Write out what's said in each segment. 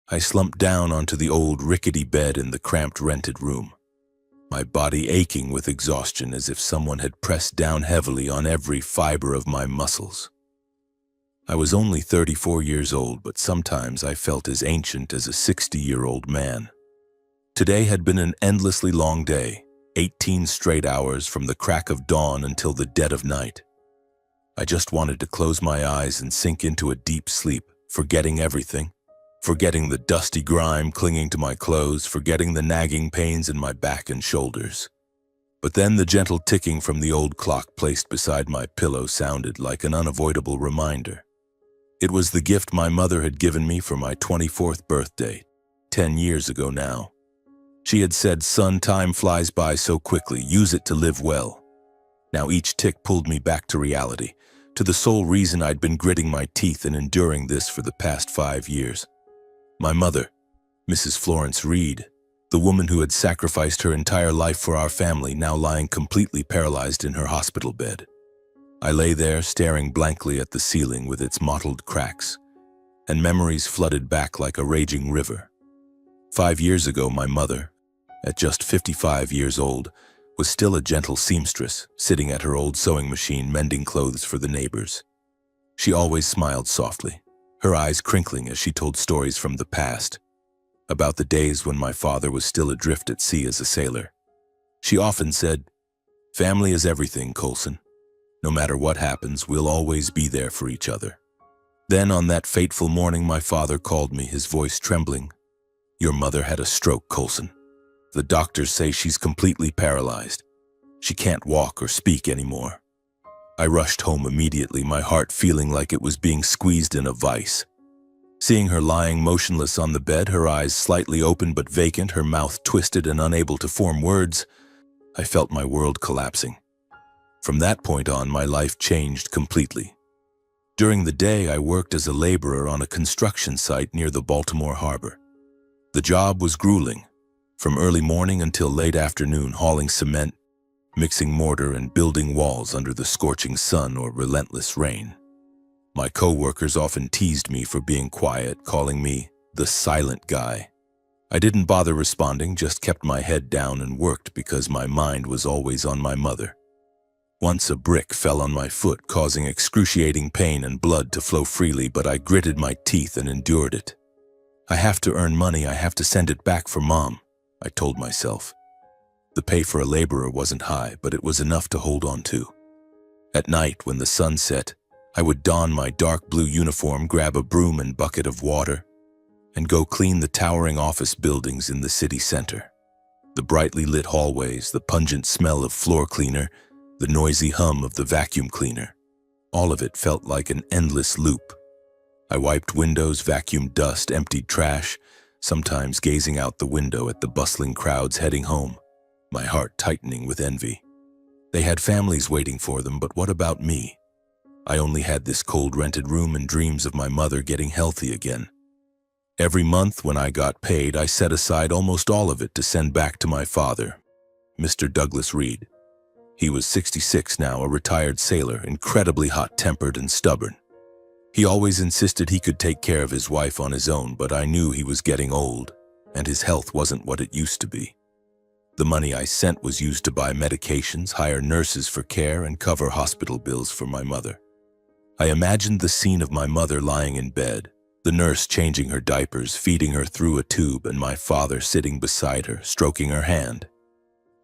I slumped down onto the old rickety bed in the cramped rented room, my body aching with exhaustion as if someone had pressed down heavily on every fiber of my muscles. I was only 34 years old, but sometimes I felt as ancient as a 60-year-old man. Today had been an endlessly long day, 18 straight hours from the crack of dawn until the dead of night. I just wanted to close my eyes and sink into a deep sleep, forgetting everything. Forgetting the dusty grime clinging to my clothes, forgetting the nagging pains in my back and shoulders. But then the gentle ticking from the old clock placed beside my pillow sounded like an unavoidable reminder. It was the gift my mother had given me for my 24th birthday, 10 years ago now. She had said, "Son, time flies by so quickly, use it to live well." Now each tick pulled me back to reality, to the sole reason I'd been gritting my teeth and enduring this for the past 5 years. My mother, Mrs. Florence Reed, the woman who had sacrificed her entire life for our family, now lying completely paralyzed in her hospital bed. I lay there staring blankly at the ceiling with its mottled cracks, and memories flooded back like a raging river. 5 years ago, my mother, at just 55 years old, was still a gentle seamstress, sitting at her old sewing machine mending clothes for the neighbors. She always smiled softly, her eyes crinkling as she told stories from the past, about the days when my father was still adrift at sea as a sailor. She often said, "Family is everything, Coulson. No matter what happens, we'll always be there for each other." Then on that fateful morning, my father called me, his voice trembling. "Your mother had a stroke, Coulson. The doctors say she's completely paralyzed. She can't walk or speak anymore." I rushed home immediately, my heart feeling like it was being squeezed in a vice. Seeing her lying motionless on the bed, her eyes slightly open but vacant, her mouth twisted and unable to form words, I felt my world collapsing. From that point on, my life changed completely. During the day, I worked as a laborer on a construction site near the Baltimore harbor. The job was grueling, from early morning until late afternoon, hauling cement, mixing mortar, and building walls under the scorching sun or relentless rain. My co-workers often teased me for being quiet, calling me the silent guy. I didn't bother responding, just kept my head down and worked because my mind was always on my mother. Once a brick fell on my foot, causing excruciating pain and blood to flow freely, but I gritted my teeth and endured it. "I have to earn money, I have to send it back for Mom," I told myself. The pay for a laborer wasn't high, but it was enough to hold on to. At night, when the sun set, I would don my dark blue uniform, grab a broom and bucket of water, and go clean the towering office buildings in the city center. The brightly lit hallways, the pungent smell of floor cleaner, the noisy hum of the vacuum cleaner. All of it felt like an endless loop. I wiped windows, vacuumed dust, emptied trash, sometimes gazing out the window at the bustling crowds heading home, my heart tightening with envy. They had families waiting for them, but what about me? I only had this cold rented room and dreams of my mother getting healthy again. Every month when I got paid, I set aside almost all of it to send back to my father, Mr. Douglas Reed. He was 66 now, a retired sailor, incredibly hot-tempered and stubborn. He always insisted he could take care of his wife on his own, but I knew he was getting old, and his health wasn't what it used to be. The money I sent was used to buy medications, hire nurses for care, and cover hospital bills for my mother. I imagined the scene of my mother lying in bed, the nurse changing her diapers, feeding her through a tube, and my father sitting beside her, stroking her hand.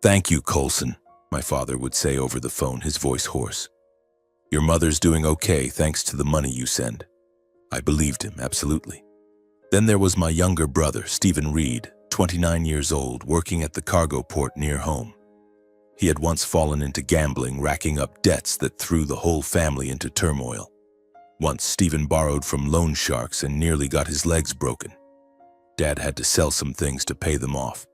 "Thank you, Coulson," my father would say over the phone, his voice hoarse. "Your mother's doing okay thanks to the money you send." I believed him, absolutely. Then there was my younger brother, Stephen Reed, 29 years old, working at the cargo port near home. He had once fallen into gambling, racking up debts that threw the whole family into turmoil. Once Stephen borrowed from loan sharks and nearly got his legs broken. Dad had to sell some things to pay them off.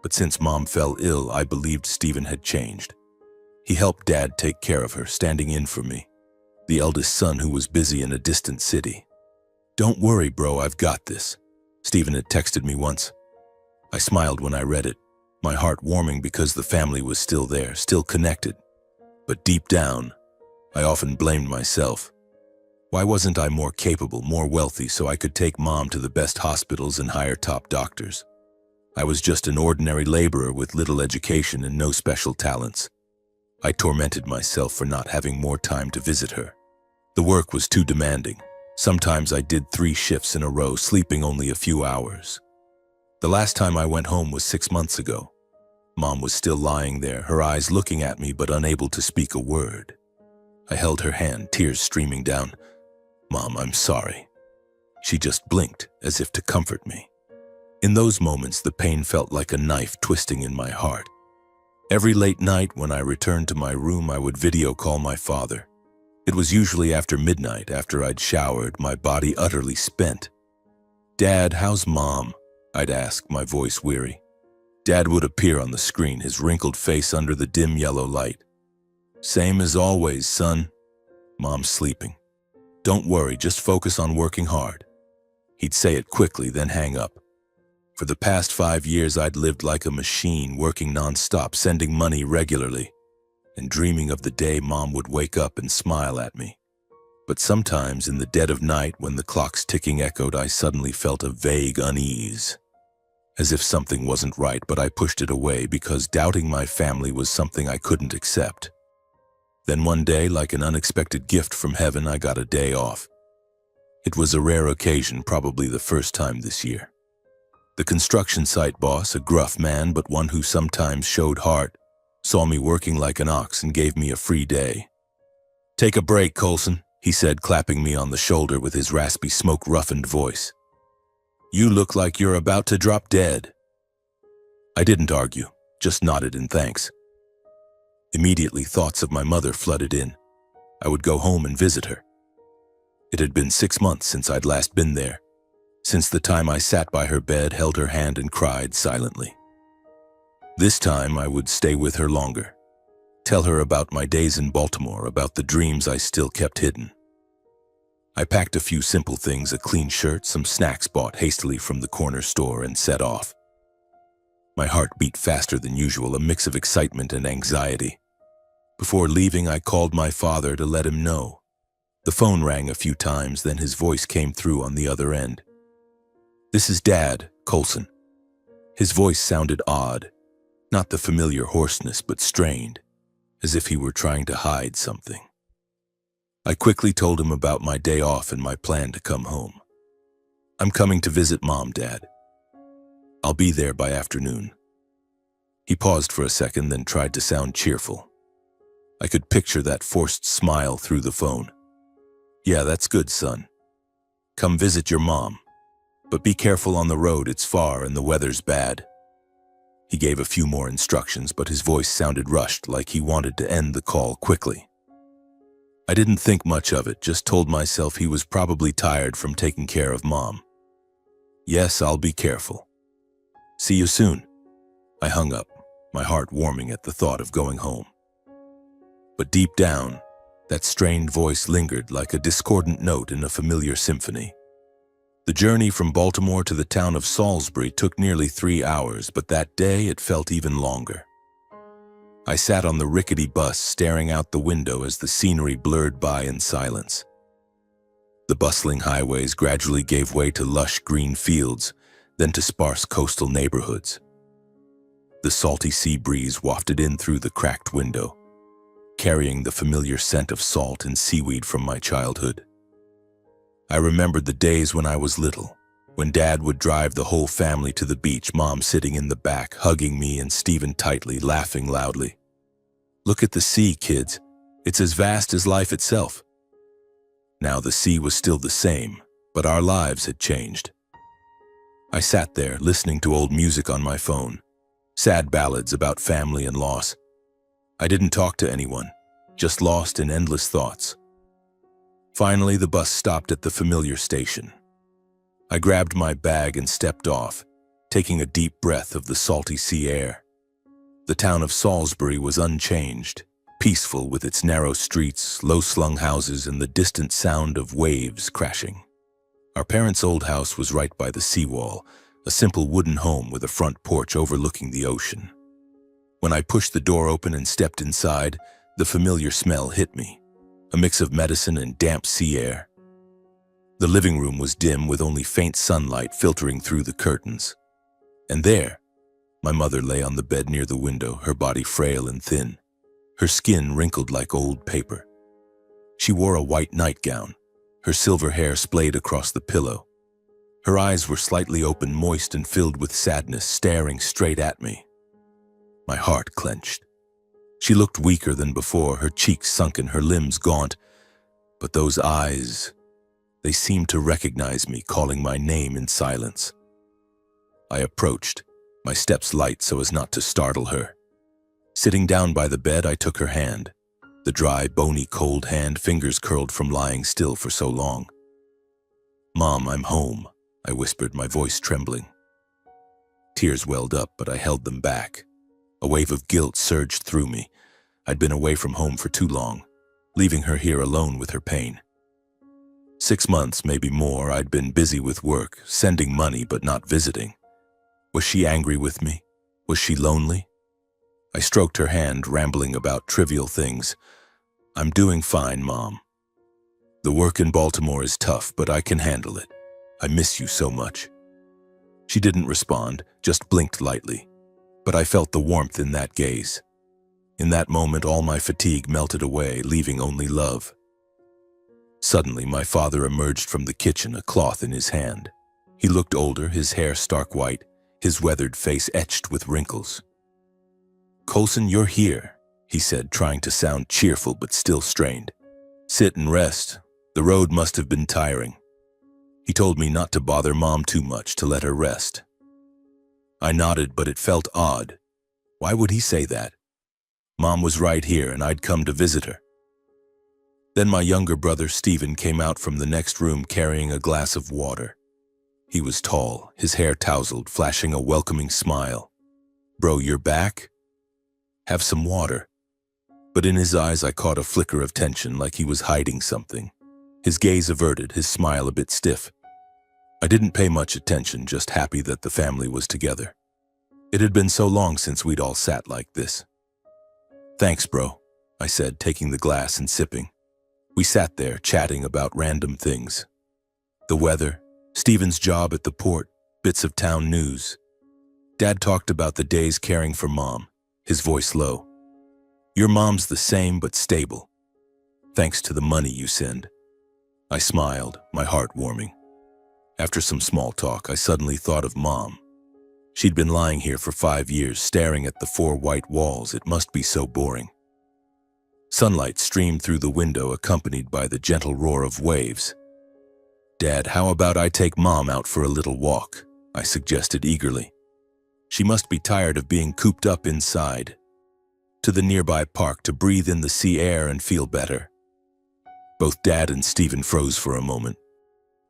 But since Mom fell ill, I believed Stephen had changed. He helped Dad take care of her, standing in for me, the eldest son who was busy in a distant city. "Don't worry, bro, I've got this," Stephen had texted me once. I smiled when I read it, my heart warming because the family was still there, still connected. But deep down, I often blamed myself. Why wasn't I more capable, more wealthy, so I could take Mom to the best hospitals and hire top doctors? I was just an ordinary laborer with little education and no special talents. I tormented myself for not having more time to visit her. The work was too demanding. Sometimes I did 3 shifts in a row, sleeping only a few hours. The last time I went home was 6 months ago. Mom was still lying there, her eyes looking at me but unable to speak a word. I held her hand, tears streaming down. "Mom, I'm sorry." She just blinked, as if to comfort me. In those moments, the pain felt like a knife twisting in my heart. Every late night when I returned to my room, I would video call my father. It was usually after midnight, after I'd showered, my body utterly spent. "Dad, how's Mom?" I'd ask, my voice weary. Dad would appear on the screen, his wrinkled face under the dim yellow light. "Same as always, son. Mom's sleeping. Don't worry, just focus on working hard." He'd say it quickly, then hang up. For the past 5 years, I'd lived like a machine, working non-stop, sending money regularly, and dreaming of the day Mom would wake up and smile at me. But sometimes, in the dead of night, when the clock's ticking echoed, I suddenly felt a vague unease. As if something wasn't right, but I pushed it away because doubting my family was something I couldn't accept. Then one day, like an unexpected gift from heaven, I got a day off. It was a rare occasion, probably the first time this year. The construction site boss, a gruff man but one who sometimes showed heart, saw me working like an ox and gave me a free day. "Take a break, Coulson," he said, clapping me on the shoulder with his raspy, smoke-roughened voice. "You look like you're about to drop dead." I didn't argue, just nodded in thanks. Immediately, thoughts of my mother flooded in. I would go home and visit her. It had been 6 months since I'd last been there, since the time I sat by her bed, held her hand, and cried silently. This time, I would stay with her longer, tell her about my days in Baltimore, about the dreams I still kept hidden. I packed a few simple things, a clean shirt, some snacks bought hastily from the corner store, and set off. My heart beat faster than usual, a mix of excitement and anxiety. Before leaving, I called my father to let him know. The phone rang a few times, then his voice came through on the other end. "This is Dad, Coulson." His voice sounded odd, not the familiar hoarseness, but strained, as if he were trying to hide something. I quickly told him about my day off and my plan to come home. "I'm coming to visit Mom, Dad. I'll be there by afternoon." He paused for a second, then tried to sound cheerful. I could picture that forced smile through the phone. "Yeah, that's good, son. Come visit your mom. But be careful on the road, it's far and the weather's bad." He gave a few more instructions, but his voice sounded rushed, like he wanted to end the call quickly. I didn't think much of it, just told myself he was probably tired from taking care of Mom. "Yes, I'll be careful. See you soon." I hung up, my heart warming at the thought of going home. But deep down, that strained voice lingered like a discordant note in a familiar symphony. The journey from Baltimore to the town of Salisbury took nearly 3 hours, but that day it felt even longer. I sat on the rickety bus, staring out the window as the scenery blurred by in silence. The bustling highways gradually gave way to lush green fields, then to sparse coastal neighborhoods. The salty sea breeze wafted in through the cracked window, carrying the familiar scent of salt and seaweed from my childhood. I remembered the days when I was little, when Dad would drive the whole family to the beach, Mom sitting in the back, hugging me and Stephen tightly, laughing loudly. "Look at the sea, kids. It's as vast as life itself." Now the sea was still the same, but our lives had changed. I sat there, listening to old music on my phone, sad ballads about family and loss. I didn't talk to anyone, just lost in endless thoughts. Finally, the bus stopped at the familiar station. I grabbed my bag and stepped off, taking a deep breath of the salty sea air. The town of Salisbury was unchanged, peaceful with its narrow streets, low-slung houses, and the distant sound of waves crashing. Our parents' old house was right by the seawall, a simple wooden home with a front porch overlooking the ocean. When I pushed the door open and stepped inside, the familiar smell hit me. A mix of medicine and damp sea air. The living room was dim with only faint sunlight filtering through the curtains. And there, my mother lay on the bed near the window, her body frail and thin, her skin wrinkled like old paper. She wore a white nightgown, her silver hair splayed across the pillow. Her eyes were slightly open, moist and filled with sadness, staring straight at me. My heart clenched. She looked weaker than before, her cheeks sunken, her limbs gaunt. But those eyes, they seemed to recognize me, calling my name in silence. I approached, my steps light so as not to startle her. Sitting down by the bed, I took her hand. The dry, bony, cold hand, fingers curled from lying still for so long. "Mom, I'm home," I whispered, my voice trembling. Tears welled up, but I held them back. A wave of guilt surged through me. I'd been away from home for too long, leaving her here alone with her pain. 6 months, maybe more, I'd been busy with work, sending money but not visiting. Was she angry with me? Was she lonely? I stroked her hand, rambling about trivial things. "I'm doing fine, Mom. The work in Baltimore is tough, but I can handle it. I miss you so much." She didn't respond, just blinked lightly. But I felt the warmth in that gaze. In that moment, all my fatigue melted away, leaving only love. Suddenly, my father emerged from the kitchen, a cloth in his hand. He looked older, his hair stark white, his weathered face etched with wrinkles. "Colson, you're here," he said, trying to sound cheerful but still strained. "Sit and rest. The road must have been tiring." He told me not to bother Mom too much, to let her rest. I nodded, but it felt odd. Why would he say that? Mom was right here, and I'd come to visit her. Then my younger brother, Stephen, came out from the next room carrying a glass of water. He was tall, his hair tousled, flashing a welcoming smile. "Bro, you're back? Have some water." But in his eyes I caught a flicker of tension, like he was hiding something. His gaze averted, his smile a bit stiff. I didn't pay much attention, just happy that the family was together. It had been so long since we'd all sat like this. "Thanks, bro," I said, taking the glass and sipping. We sat there, chatting about random things. The weather, Stephen's job at the port, bits of town news. Dad talked about the days caring for Mom, his voice low. "Your mom's the same but stable, thanks to the money you send." I smiled, my heart warming. After some small talk, I suddenly thought of Mom. She'd been lying here for 5 years, staring at the 4 white walls. It must be so boring. Sunlight streamed through the window, accompanied by the gentle roar of waves. "Dad, how about I take Mom out for a little walk?" I suggested eagerly. "She must be tired of being cooped up inside. To the nearby park to breathe in the sea air and feel better." Both Dad and Stephen froze for a moment.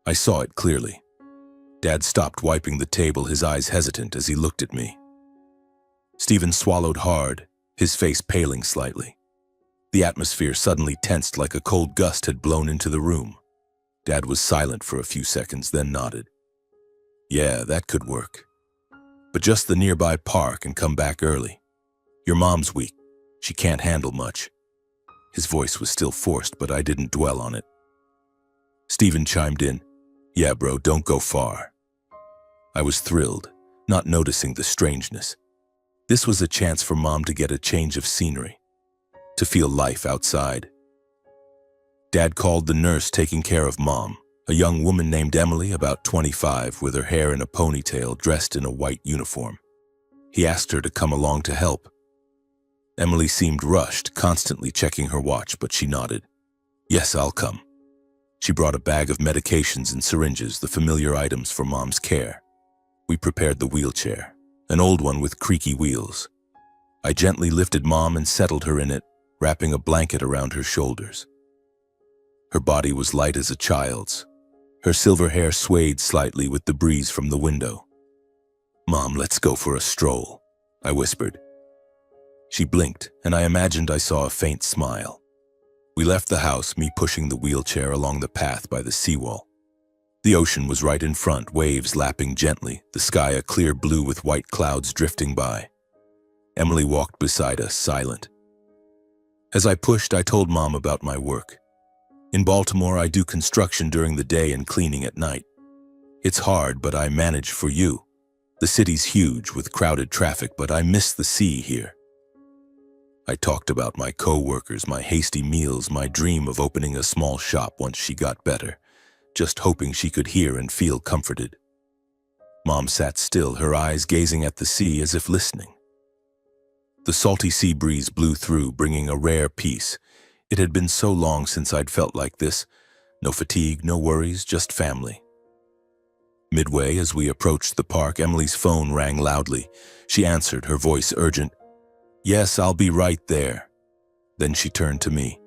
I saw it clearly. Dad stopped wiping the table, his eyes hesitant as he looked at me. Stephen swallowed hard, his face paling slightly. The atmosphere suddenly tensed, like a cold gust had blown into the room. Dad was silent for a few seconds, then nodded. "Yeah, that could work. But just the nearby park and come back early. Your mom's weak. She can't handle much." His voice was still forced, but I didn't dwell on it. Stephen chimed in. "Yeah, bro, don't go far." I was thrilled, not noticing the strangeness. This was a chance for Mom to get a change of scenery, to feel life outside. Dad called the nurse taking care of Mom, a young woman named Emily, about 25, with her hair in a ponytail, dressed in a white uniform. He asked her to come along to help. Emily seemed rushed, constantly checking her watch, but she nodded. "Yes, I'll come." She brought a bag of medications and syringes, the familiar items for Mom's care. We prepared the wheelchair, an old one with creaky wheels. I gently lifted Mom and settled her in it, wrapping a blanket around her shoulders. Her body was light as a child's. Her silver hair swayed slightly with the breeze from the window. "Mom, let's go for a stroll," I whispered. She blinked, and I imagined I saw a faint smile. We left the house, me pushing the wheelchair along the path by the seawall. The ocean was right in front, waves lapping gently, the sky a clear blue with white clouds drifting by. Emily walked beside us, silent. As I pushed, I told Mom about my work. In Baltimore, I do construction during the day and cleaning at night. It's hard, but I manage for you. The city's huge with crowded traffic, but I miss the sea here. I talked about my co-workers, my hasty meals, my dream of opening a small shop once she got better, just hoping she could hear and feel comforted. Mom sat still, her eyes gazing at the sea as if listening. The salty sea breeze blew through, bringing a rare peace. It had been so long since I'd felt like this. No fatigue, no worries, just family. Midway, as we approached the park, Emily's phone rang loudly. She answered, her voice urgent. "Yes, I'll be right there." Then she turned to me.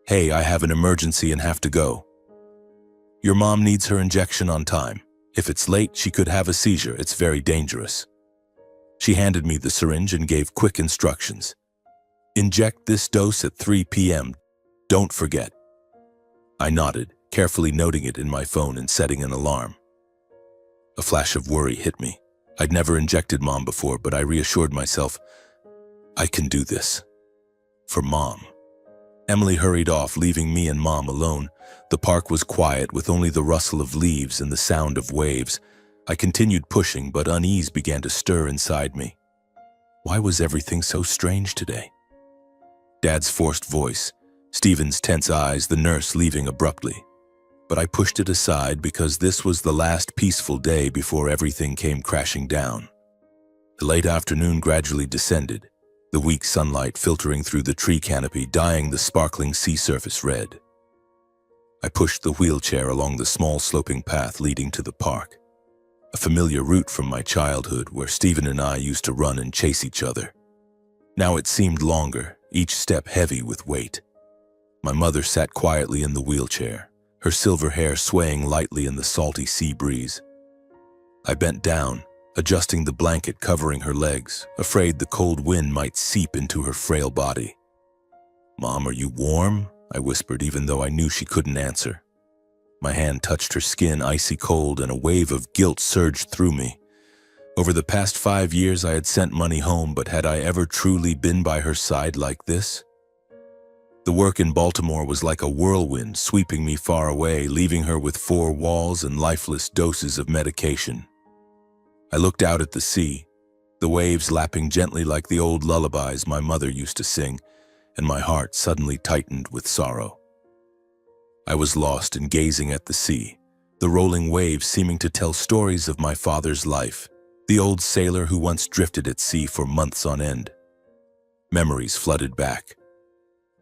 "Hey, I have an emergency and have to go. Your mom needs her injection on time. If it's late, she could have a seizure. It's very dangerous." She handed me the syringe and gave quick instructions. "Inject this dose at 3 p.m. Don't forget." I nodded, carefully noting it in my phone and setting an alarm. A flash of worry hit me. I'd never injected Mom before, but I reassured myself, I can do this. For Mom. Emily hurried off, leaving me and Mom alone. The park was quiet, with only the rustle of leaves and the sound of waves. I continued pushing, but unease began to stir inside me. Why was everything so strange today? Dad's forced voice, Stephen's tense eyes, the nurse leaving abruptly. But I pushed it aside because this was the last peaceful day before everything came crashing down. The late afternoon gradually descended, the weak sunlight filtering through the tree canopy, dyeing the sparkling sea surface red. I pushed the wheelchair along the small sloping path leading to the park, a familiar route from my childhood where Stephen and I used to run and chase each other. Now it seemed longer, each step heavy with weight. My mother sat quietly in the wheelchair, her silver hair swaying lightly in the salty sea breeze. I bent down, adjusting the blanket covering her legs, afraid the cold wind might seep into her frail body. "Mom, are you warm?" I whispered, even though I knew she couldn't answer. My hand touched her skin, icy cold, and a wave of guilt surged through me. Over the past 5 years, I had sent money home, but had I ever truly been by her side like this? The work in Baltimore was like a whirlwind, sweeping me far away, leaving her with 4 walls and lifeless doses of medication. I looked out at the sea, the waves lapping gently like the old lullabies my mother used to sing, and my heart suddenly tightened with sorrow. I was lost in gazing at the sea, the rolling waves seeming to tell stories of my father's life, the old sailor who once drifted at sea for months on end. Memories flooded back.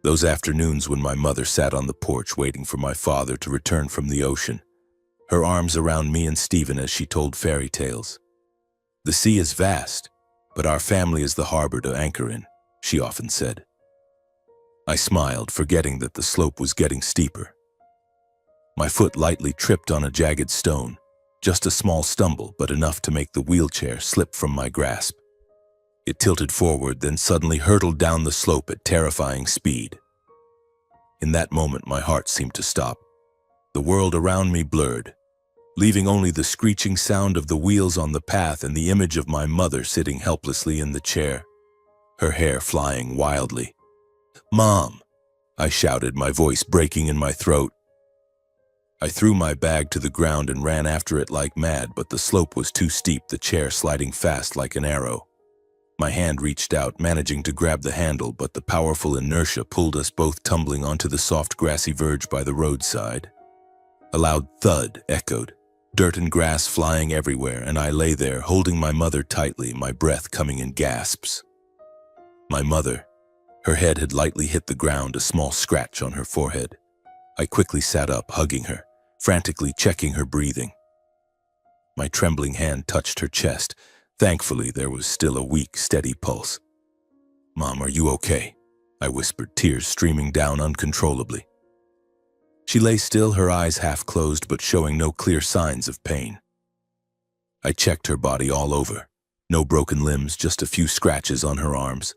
Those afternoons when my mother sat on the porch waiting for my father to return from the ocean, her arms around me and Stephen as she told fairy tales. "The sea is vast, but our family is the harbor to anchor in," she often said. I smiled, forgetting that the slope was getting steeper. My foot lightly tripped on a jagged stone, just a small stumble, but enough to make the wheelchair slip from my grasp. It tilted forward, then suddenly hurtled down the slope at terrifying speed. In that moment, my heart seemed to stop. The world around me blurred, leaving only the screeching sound of the wheels on the path and the image of my mother sitting helplessly in the chair, her hair flying wildly. "Mom!" I shouted, my voice breaking in my throat. I threw my bag to the ground and ran after it like mad, but the slope was too steep, the chair sliding fast like an arrow. My hand reached out, managing to grab the handle, but the powerful inertia pulled us both tumbling onto the soft grassy verge by the roadside. A loud thud echoed, dirt and grass flying everywhere, and I lay there, holding my mother tightly, my breath coming in gasps. My mother, her head had lightly hit the ground, a small scratch on her forehead. I quickly sat up, hugging her, frantically checking her breathing. My trembling hand touched her chest. Thankfully, there was still a weak, steady pulse. "Mom, are you okay?" I whispered, tears streaming down uncontrollably. She lay still, her eyes half closed but showing no clear signs of pain. I checked her body all over. No broken limbs, just a few scratches on her arms.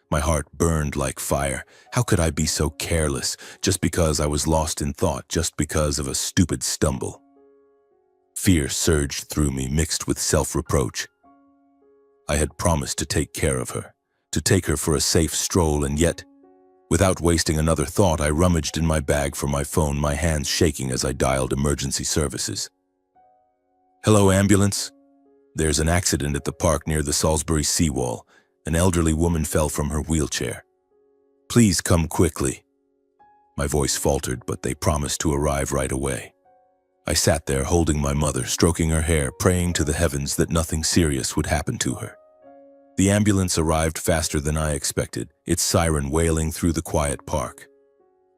My heart burned like fire. How could I be so careless, just because I was lost in thought, just because of a stupid stumble? Fear surged through me, mixed with self-reproach. I had promised to take care of her, to take her for a safe stroll, and yet Without wasting another thought, I rummaged in my bag for my phone, my hands shaking as I dialed emergency services. "Hello, ambulance? There's an accident at the park near the Salisbury seawall. An elderly woman fell from her wheelchair. Please come quickly." My voice faltered, but they promised to arrive right away. I sat there holding my mother, stroking her hair, praying to the heavens that nothing serious would happen to her. The ambulance arrived faster than I expected, its siren wailing through the quiet park.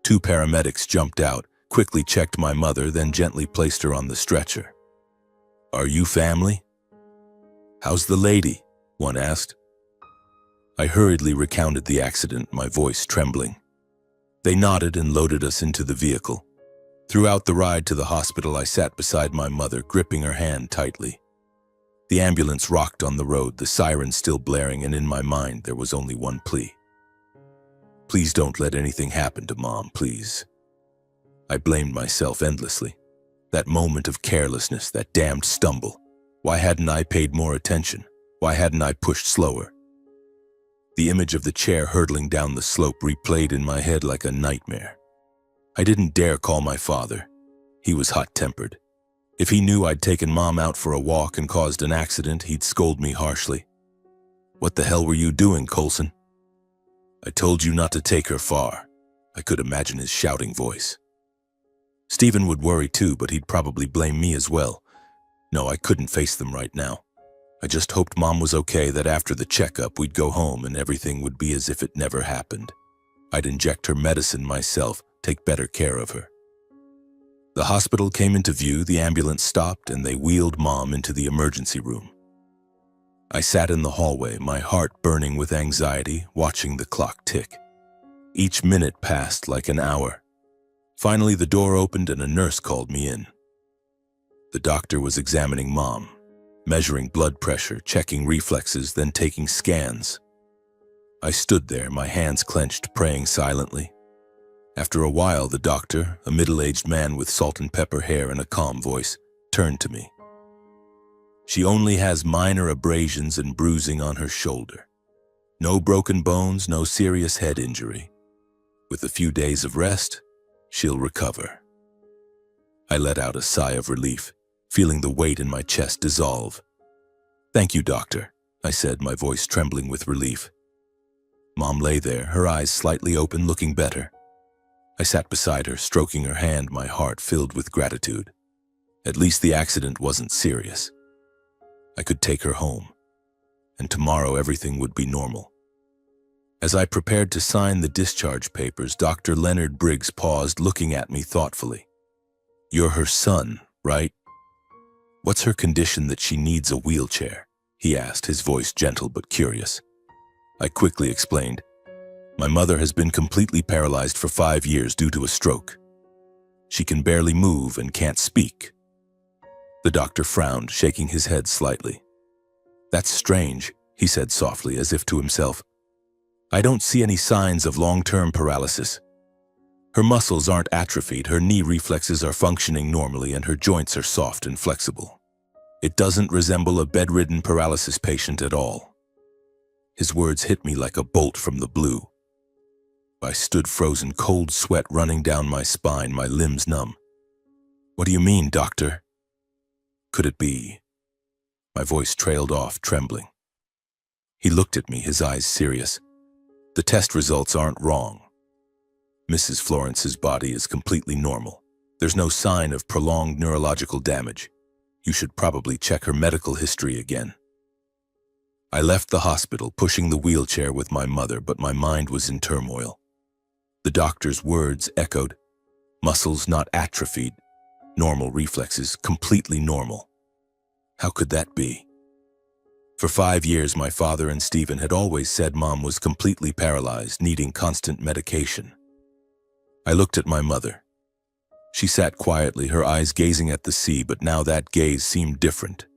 2 paramedics jumped out, quickly checked my mother, then gently placed her on the stretcher. "Are you family?" "How's the lady?" one asked. I hurriedly recounted the accident, my voice trembling. They nodded and loaded us into the vehicle. Throughout the ride to the hospital, I sat beside my mother, gripping her hand tightly. The ambulance rocked on the road, the siren still blaring, and in my mind there was only one plea. "Please don't let anything happen to Mom, please." I blamed myself endlessly. That moment of carelessness, that damned stumble. Why hadn't I paid more attention? Why hadn't I pushed slower? The image of the chair hurtling down the slope replayed in my head like a nightmare. I didn't dare call my father. He was hot-tempered. If he knew I'd taken Mom out for a walk and caused an accident, he'd scold me harshly. "What the hell were you doing, Colson?" "I told you not to take her far." I could imagine his shouting voice. Stephen would worry too, but he'd probably blame me as well. No, I couldn't face them right now. I just hoped Mom was okay, that after the checkup we'd go home and everything would be as if it never happened. I'd inject her medicine myself, take better care of her. The hospital came into view, the ambulance stopped, and they wheeled Mom into the emergency room. I sat in the hallway, my heart burning with anxiety, watching the clock tick. Each minute passed like an hour. Finally, the door opened and a nurse called me in. The doctor was examining Mom, measuring blood pressure, checking reflexes, then taking scans. I stood there, my hands clenched, praying silently. After a while, the doctor, a middle-aged man with salt and pepper hair and a calm voice, turned to me. "She only has minor abrasions and bruising on her shoulder. No broken bones, no serious head injury. With a few days of rest, she'll recover." I let out a sigh of relief, feeling the weight in my chest dissolve. "Thank you, doctor," I said, my voice trembling with relief. Mom lay there, her eyes slightly open, looking better. I sat beside her, stroking her hand, my heart filled with gratitude. At least the accident wasn't serious. I could take her home, and tomorrow everything would be normal. As I prepared to sign the discharge papers, Dr. Leonard Briggs paused, looking at me thoughtfully. "You're her son, right? What's her condition that she needs a wheelchair?" he asked, his voice gentle but curious. I quickly explained. "My mother has been completely paralyzed for 5 years due to a stroke. She can barely move and can't speak." The doctor frowned, shaking his head slightly. "That's strange," he said softly, as if to himself. "I don't see any signs of long-term paralysis. Her muscles aren't atrophied, her knee reflexes are functioning normally, and her joints are soft and flexible. It doesn't resemble a bedridden paralysis patient at all." His words hit me like a bolt from the blue. I stood frozen, cold sweat running down my spine, my limbs numb. "What do you mean, doctor?" "Could it be?" My voice trailed off, trembling. He looked at me, his eyes serious. "The test results aren't wrong. Mrs. Florence's body is completely normal. There's no sign of prolonged neurological damage. You should probably check her medical history again." I left the hospital, pushing the wheelchair with my mother, but my mind was in turmoil. The doctor's words echoed. Muscles not atrophied, normal reflexes, completely normal. How could that be? For 5 years, my father and Stephen had always said Mom was completely paralyzed, needing constant medication. I looked at my mother. She sat quietly, her eyes gazing at the sea, but now that gaze seemed different.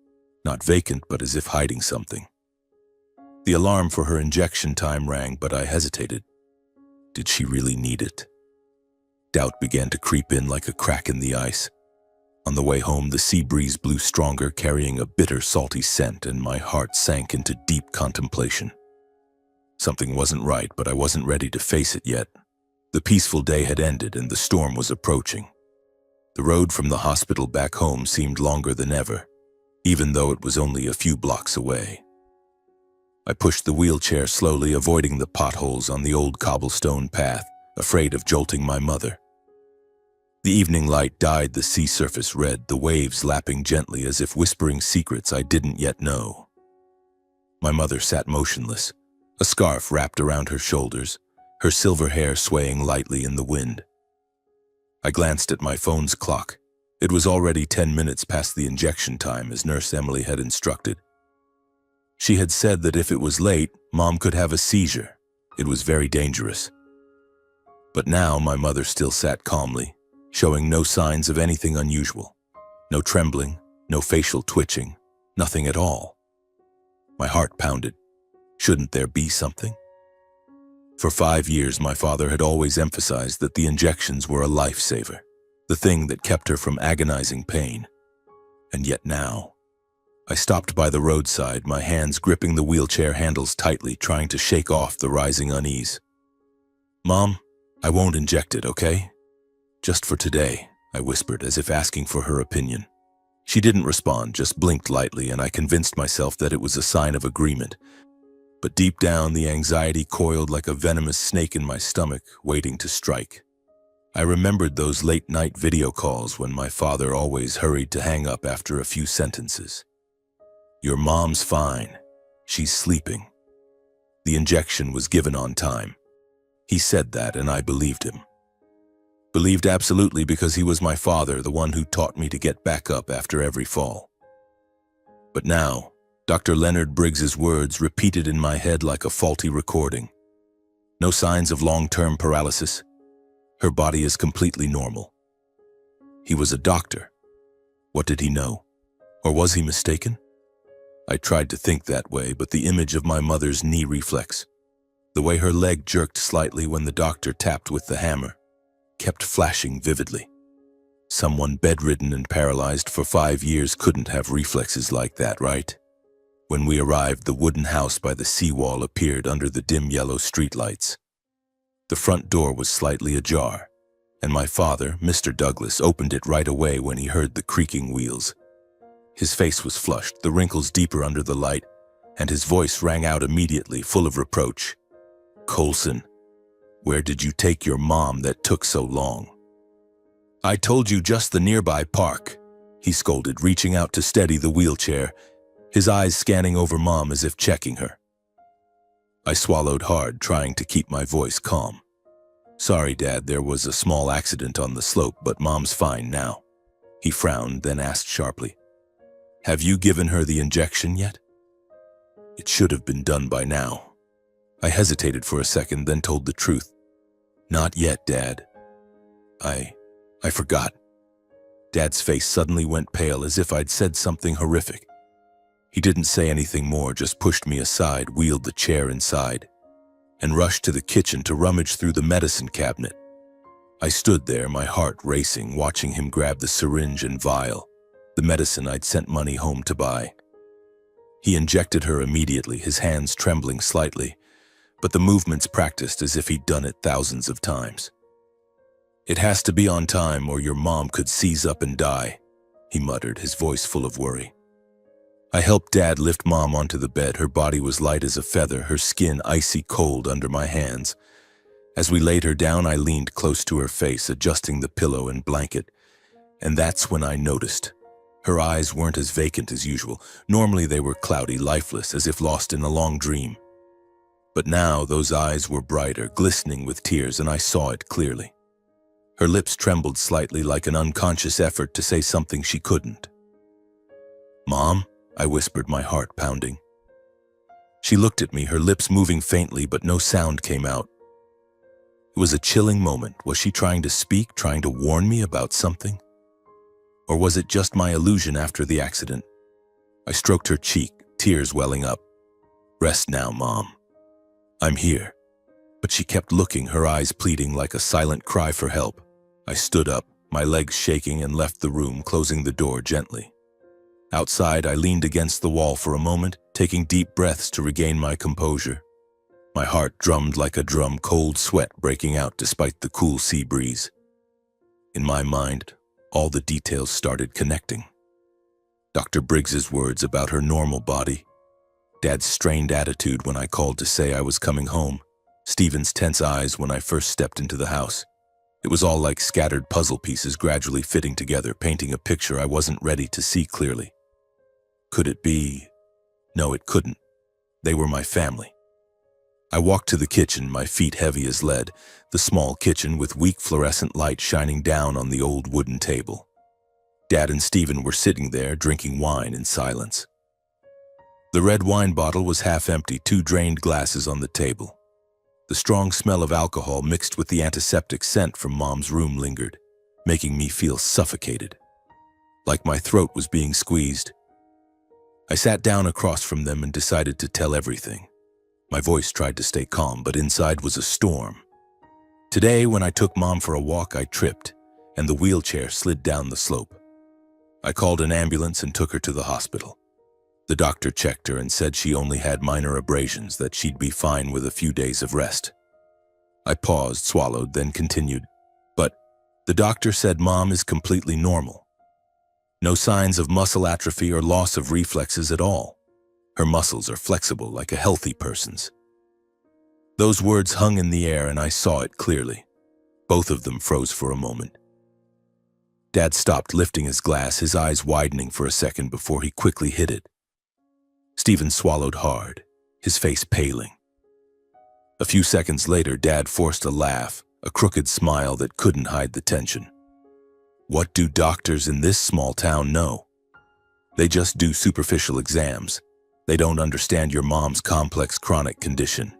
Not vacant, but as if hiding something. The alarm for her injection time rang, but I hesitated. Did she really need it? Doubt began to creep in like a crack in the ice. On the way home, the sea breeze blew stronger, carrying a bitter, salty scent, and my heart sank into deep contemplation. Something wasn't right, but I wasn't ready to face it yet. The peaceful day had ended and the storm was approaching. The road from the hospital back home seemed longer than ever, even though it was only a few blocks away. I pushed the wheelchair slowly, avoiding the potholes on the old cobblestone path, afraid of jolting my mother. The evening light dyed the sea surface red, the waves lapping gently as if whispering secrets I didn't yet know. My mother sat motionless, a scarf wrapped around her shoulders, her silver hair swaying lightly in the wind. I glanced at my phone's clock. It was already 10 minutes past the injection time, as Nurse Emily had instructed. She had said that if it was late, Mom could have a seizure. It was very dangerous. But now my mother still sat calmly, showing no signs of anything unusual. No trembling, no facial twitching, nothing at all. My heart pounded. Shouldn't there be something? For 5 years, my father had always emphasized that the injections were a lifesaver, the thing that kept her from agonizing pain. And yet now, I stopped by the roadside, my hands gripping the wheelchair handles tightly, trying to shake off the rising unease. "Mom, I won't inject it, okay? Just for today," I whispered, as if asking for her opinion. She didn't respond, just blinked lightly, and I convinced myself that it was a sign of agreement. But deep down, the anxiety coiled like a venomous snake in my stomach, waiting to strike. I remembered those late-night video calls when my father always hurried to hang up after a few sentences. "Your mom's fine. She's sleeping." The injection was given on time. He said that, and I believed him. Believed absolutely, because he was my father, the one who taught me to get back up after every fall. But now, Dr. Leonard Briggs's words repeated in my head like a faulty recording. No signs of long-term paralysis. Her body is completely normal. He was a doctor. What did he know? Or was he mistaken? I tried to think that way, but the image of my mother's knee reflex, the way her leg jerked slightly when the doctor tapped with the hammer, kept flashing vividly. Someone bedridden and paralyzed for 5 years couldn't have reflexes like that, right? When we arrived, the wooden house by the seawall appeared under the dim yellow streetlights. The front door was slightly ajar, and my father, Mr. Douglas, opened it right away when he heard the creaking wheels. His face was flushed, the wrinkles deeper under the light, and his voice rang out immediately, full of reproach. "Coulson, where did you take your mom that took so long?" "I told you, just the nearby park," he scolded, reaching out to steady the wheelchair, his eyes scanning over Mom as if checking her. I swallowed hard, trying to keep my voice calm. "Sorry, Dad, there was a small accident on the slope, but Mom's fine now." He frowned, then asked sharply, "Have you given her the injection yet?" It should have been done by now. I hesitated for a second, then told the truth. "Not yet, Dad. I forgot." Dad's face suddenly went pale, as if I'd said something horrific. He didn't say anything more, just pushed me aside, wheeled the chair inside, and rushed to the kitchen to rummage through the medicine cabinet. I stood there, my heart racing, watching him grab the syringe and vial, the medicine I'd sent money home to buy. He injected her immediately, his hands trembling slightly, but the movements practiced as if he'd done it thousands of times. "It has to be on time or your mom could seize up and die," he muttered, his voice full of worry. I helped Dad lift Mom onto the bed. Her body was light as a feather, her skin icy cold under my hands. As we laid her down, I leaned close to her face, adjusting the pillow and blanket, and that's when I noticed. Her eyes weren't as vacant as usual. Normally they were cloudy, lifeless, as if lost in a long dream. But now those eyes were brighter, glistening with tears, and I saw it clearly. Her lips trembled slightly, like an unconscious effort to say something she couldn't. "Mom?" I whispered, my heart pounding. She looked at me, her lips moving faintly, but no sound came out. It was a chilling moment. Was she trying to speak, trying to warn me about something? Or was it just my illusion after the accident? I stroked her cheek, tears welling up. "Rest now, Mom. I'm here." But she kept looking, her eyes pleading like a silent cry for help. I stood up, my legs shaking, and left the room, closing the door gently. Outside, I leaned against the wall for a moment, taking deep breaths to regain my composure. My heart drummed like a drum, cold sweat breaking out despite the cool sea breeze. In my mind, all the details started connecting. Dr. Briggs's words about her normal body, Dad's strained attitude when I called to say I was coming home, Stephen's tense eyes when I first stepped into the house. It was all like scattered puzzle pieces gradually fitting together, painting a picture I wasn't ready to see clearly. Could it be? No, it couldn't. They were my family. I walked to the kitchen, my feet heavy as lead, the small kitchen with weak fluorescent light shining down on the old wooden table. Dad and Stephen were sitting there, drinking wine in silence. The red wine bottle was half empty, 2 drained glasses on the table. The strong smell of alcohol mixed with the antiseptic scent from Mom's room lingered, making me feel suffocated, like my throat was being squeezed. I sat down across from them and decided to tell everything. My voice tried to stay calm, but inside was a storm. Today, when I took Mom for a walk, I tripped, and the wheelchair slid down the slope. I called an ambulance and took her to the hospital. The doctor checked her and said she only had minor abrasions, that she'd be fine with a few days of rest. I paused, swallowed, then continued. But the doctor said Mom is completely normal. No signs of muscle atrophy or loss of reflexes at all. Her muscles are flexible like a healthy person's. Those words hung in the air and I saw it clearly. Both of them froze for a moment. Dad stopped lifting his glass, his eyes widening for a second before he quickly hit it. Stephen swallowed hard, his face paling. A few seconds later, Dad forced a laugh, a crooked smile that couldn't hide the tension. What do doctors in this small town know? They just do superficial exams. They don't understand your mom's complex chronic condition.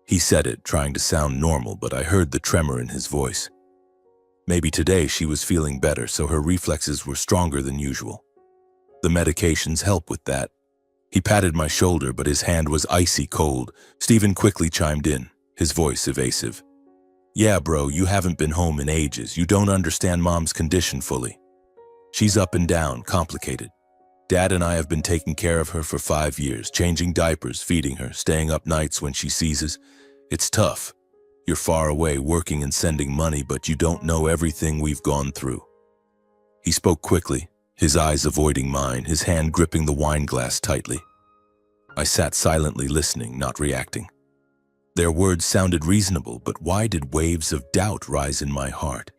He said it, trying to sound normal, but I heard the tremor in his voice. Maybe today she was feeling better, so her reflexes were stronger than usual. The medications help with that. He patted my shoulder, but his hand was icy cold. Stephen quickly chimed in, his voice evasive. Yeah, bro, you haven't been home in ages. You don't understand Mom's condition fully. She's up and down, complicated. Dad and I have been taking care of her for 5 years, changing diapers, feeding her, staying up nights when she seizes. It's tough. You're far away working and sending money, but you don't know everything we've gone through. He spoke quickly, his eyes avoiding mine, his hand gripping the wine glass tightly. I sat silently listening, not reacting. Their words sounded reasonable, but why did waves of doubt rise in my heart?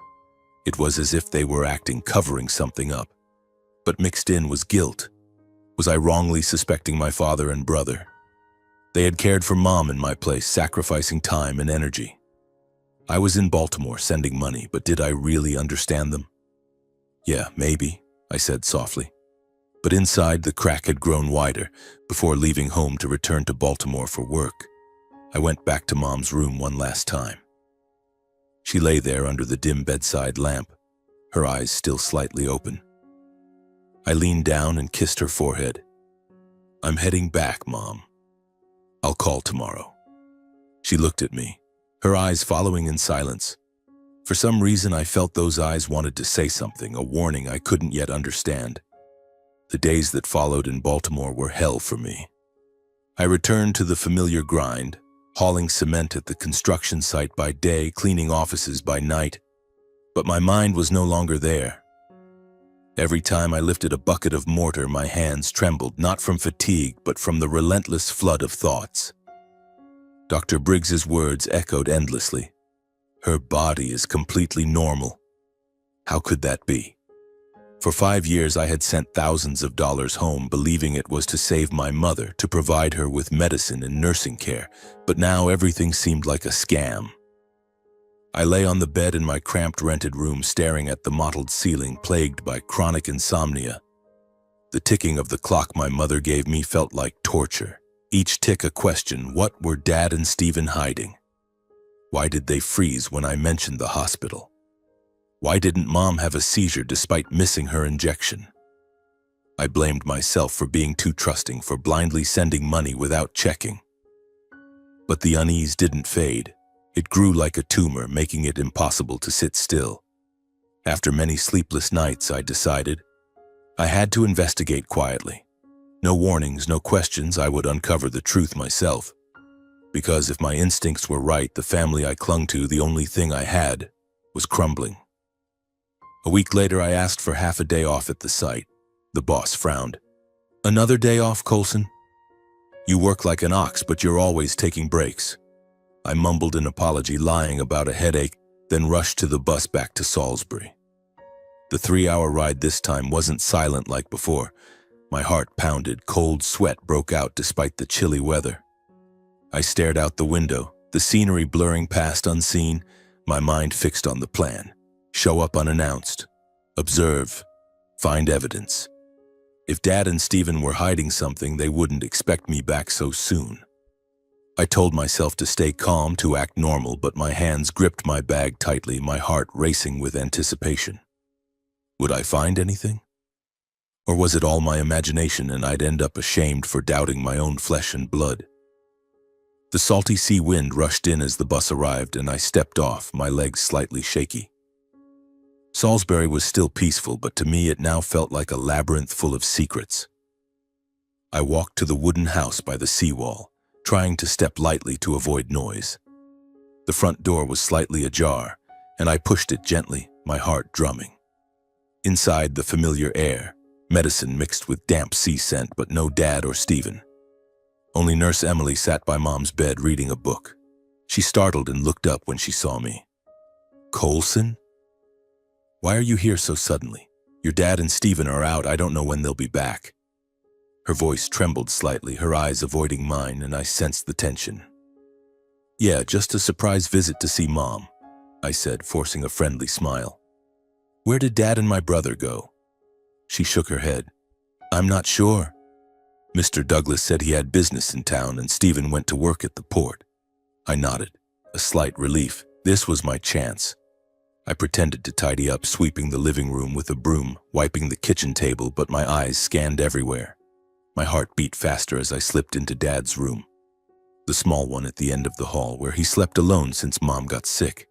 It was as if they were acting, covering something up. But mixed in was guilt. Was I wrongly suspecting my father and brother? They had cared for Mom in my place, sacrificing time and energy. I was in Baltimore sending money, but did I really understand them? Yeah, maybe, I said softly. But inside, the crack had grown wider. Before leaving home to return to Baltimore for work, I went back to Mom's room one last time. She lay there under the dim bedside lamp, her eyes still slightly open. I leaned down and kissed her forehead. I'm heading back, Mom. I'll call tomorrow. She looked at me, her eyes following in silence. For some reason, I felt those eyes wanted to say something, a warning I couldn't yet understand. The days that followed in Baltimore were hell for me. I returned to the familiar grind, hauling cement at the construction site by day, cleaning offices by night. But my mind was no longer there. Every time I lifted a bucket of mortar, my hands trembled, not from fatigue, but from the relentless flood of thoughts. Dr. Briggs's words echoed endlessly. Her body is completely normal. How could that be? For 5 years, I had sent thousands of dollars home, believing it was to save my mother, to provide her with medicine and nursing care, but now everything seemed like a scam. I lay on the bed in my cramped rented room, staring at the mottled ceiling, plagued by chronic insomnia. The ticking of the clock my mother gave me felt like torture. Each tick a question: what were Dad and Stephen hiding? Why did they freeze when I mentioned the hospital? Why didn't Mom have a seizure despite missing her injection? I blamed myself for being too trusting, for blindly sending money without checking. But the unease didn't fade. It grew like a tumor, making it impossible to sit still. After many sleepless nights, I decided I had to investigate quietly. No warnings, no questions, I would uncover the truth myself. Because if my instincts were right, the family I clung to, the only thing I had, was crumbling. A week later, I asked for half a day off at the site. The boss frowned. "Another day off, Coulson? You work like an ox, but you're always taking breaks." I mumbled an apology, lying about a headache, then rushed to the bus back to Salisbury. The 3-hour ride this time wasn't silent like before. My heart pounded, cold sweat broke out despite the chilly weather. I stared out the window, the scenery blurring past unseen, my mind fixed on the plan. Show up unannounced. Observe. Find evidence. If Dad and Stephen were hiding something, they wouldn't expect me back so soon. I told myself to stay calm, to act normal, but my hands gripped my bag tightly, my heart racing with anticipation. Would I find anything? Or was it all my imagination and I'd end up ashamed for doubting my own flesh and blood? The salty sea wind rushed in as the bus arrived and I stepped off, my legs slightly shaky. Salisbury was still peaceful, but to me it now felt like a labyrinth full of secrets. I walked to the wooden house by the seawall, trying to step lightly to avoid noise. The front door was slightly ajar, and I pushed it gently, my heart drumming. Inside, the familiar air, medicine mixed with damp sea scent, but no Dad or Stephen. Only Nurse Emily sat by Mom's bed reading a book. She startled and looked up when she saw me. "Coulson? Why are you here so suddenly? Your Dad and Stephen are out. I don't know when they'll be back." Her voice trembled slightly, her eyes avoiding mine, and I sensed the tension. "Yeah, just a surprise visit to see Mom," I said, forcing a friendly smile. "Where did Dad and my brother go?" She shook her head. "I'm not sure. Mr. Douglas said he had business in town and Stephen went to work at the port." I nodded, a slight relief. This was my chance. I pretended to tidy up, sweeping the living room with a broom, wiping the kitchen table, but my eyes scanned everywhere. My heart beat faster as I slipped into Dad's room, the small one at the end of the hall where he slept alone since Mom got sick.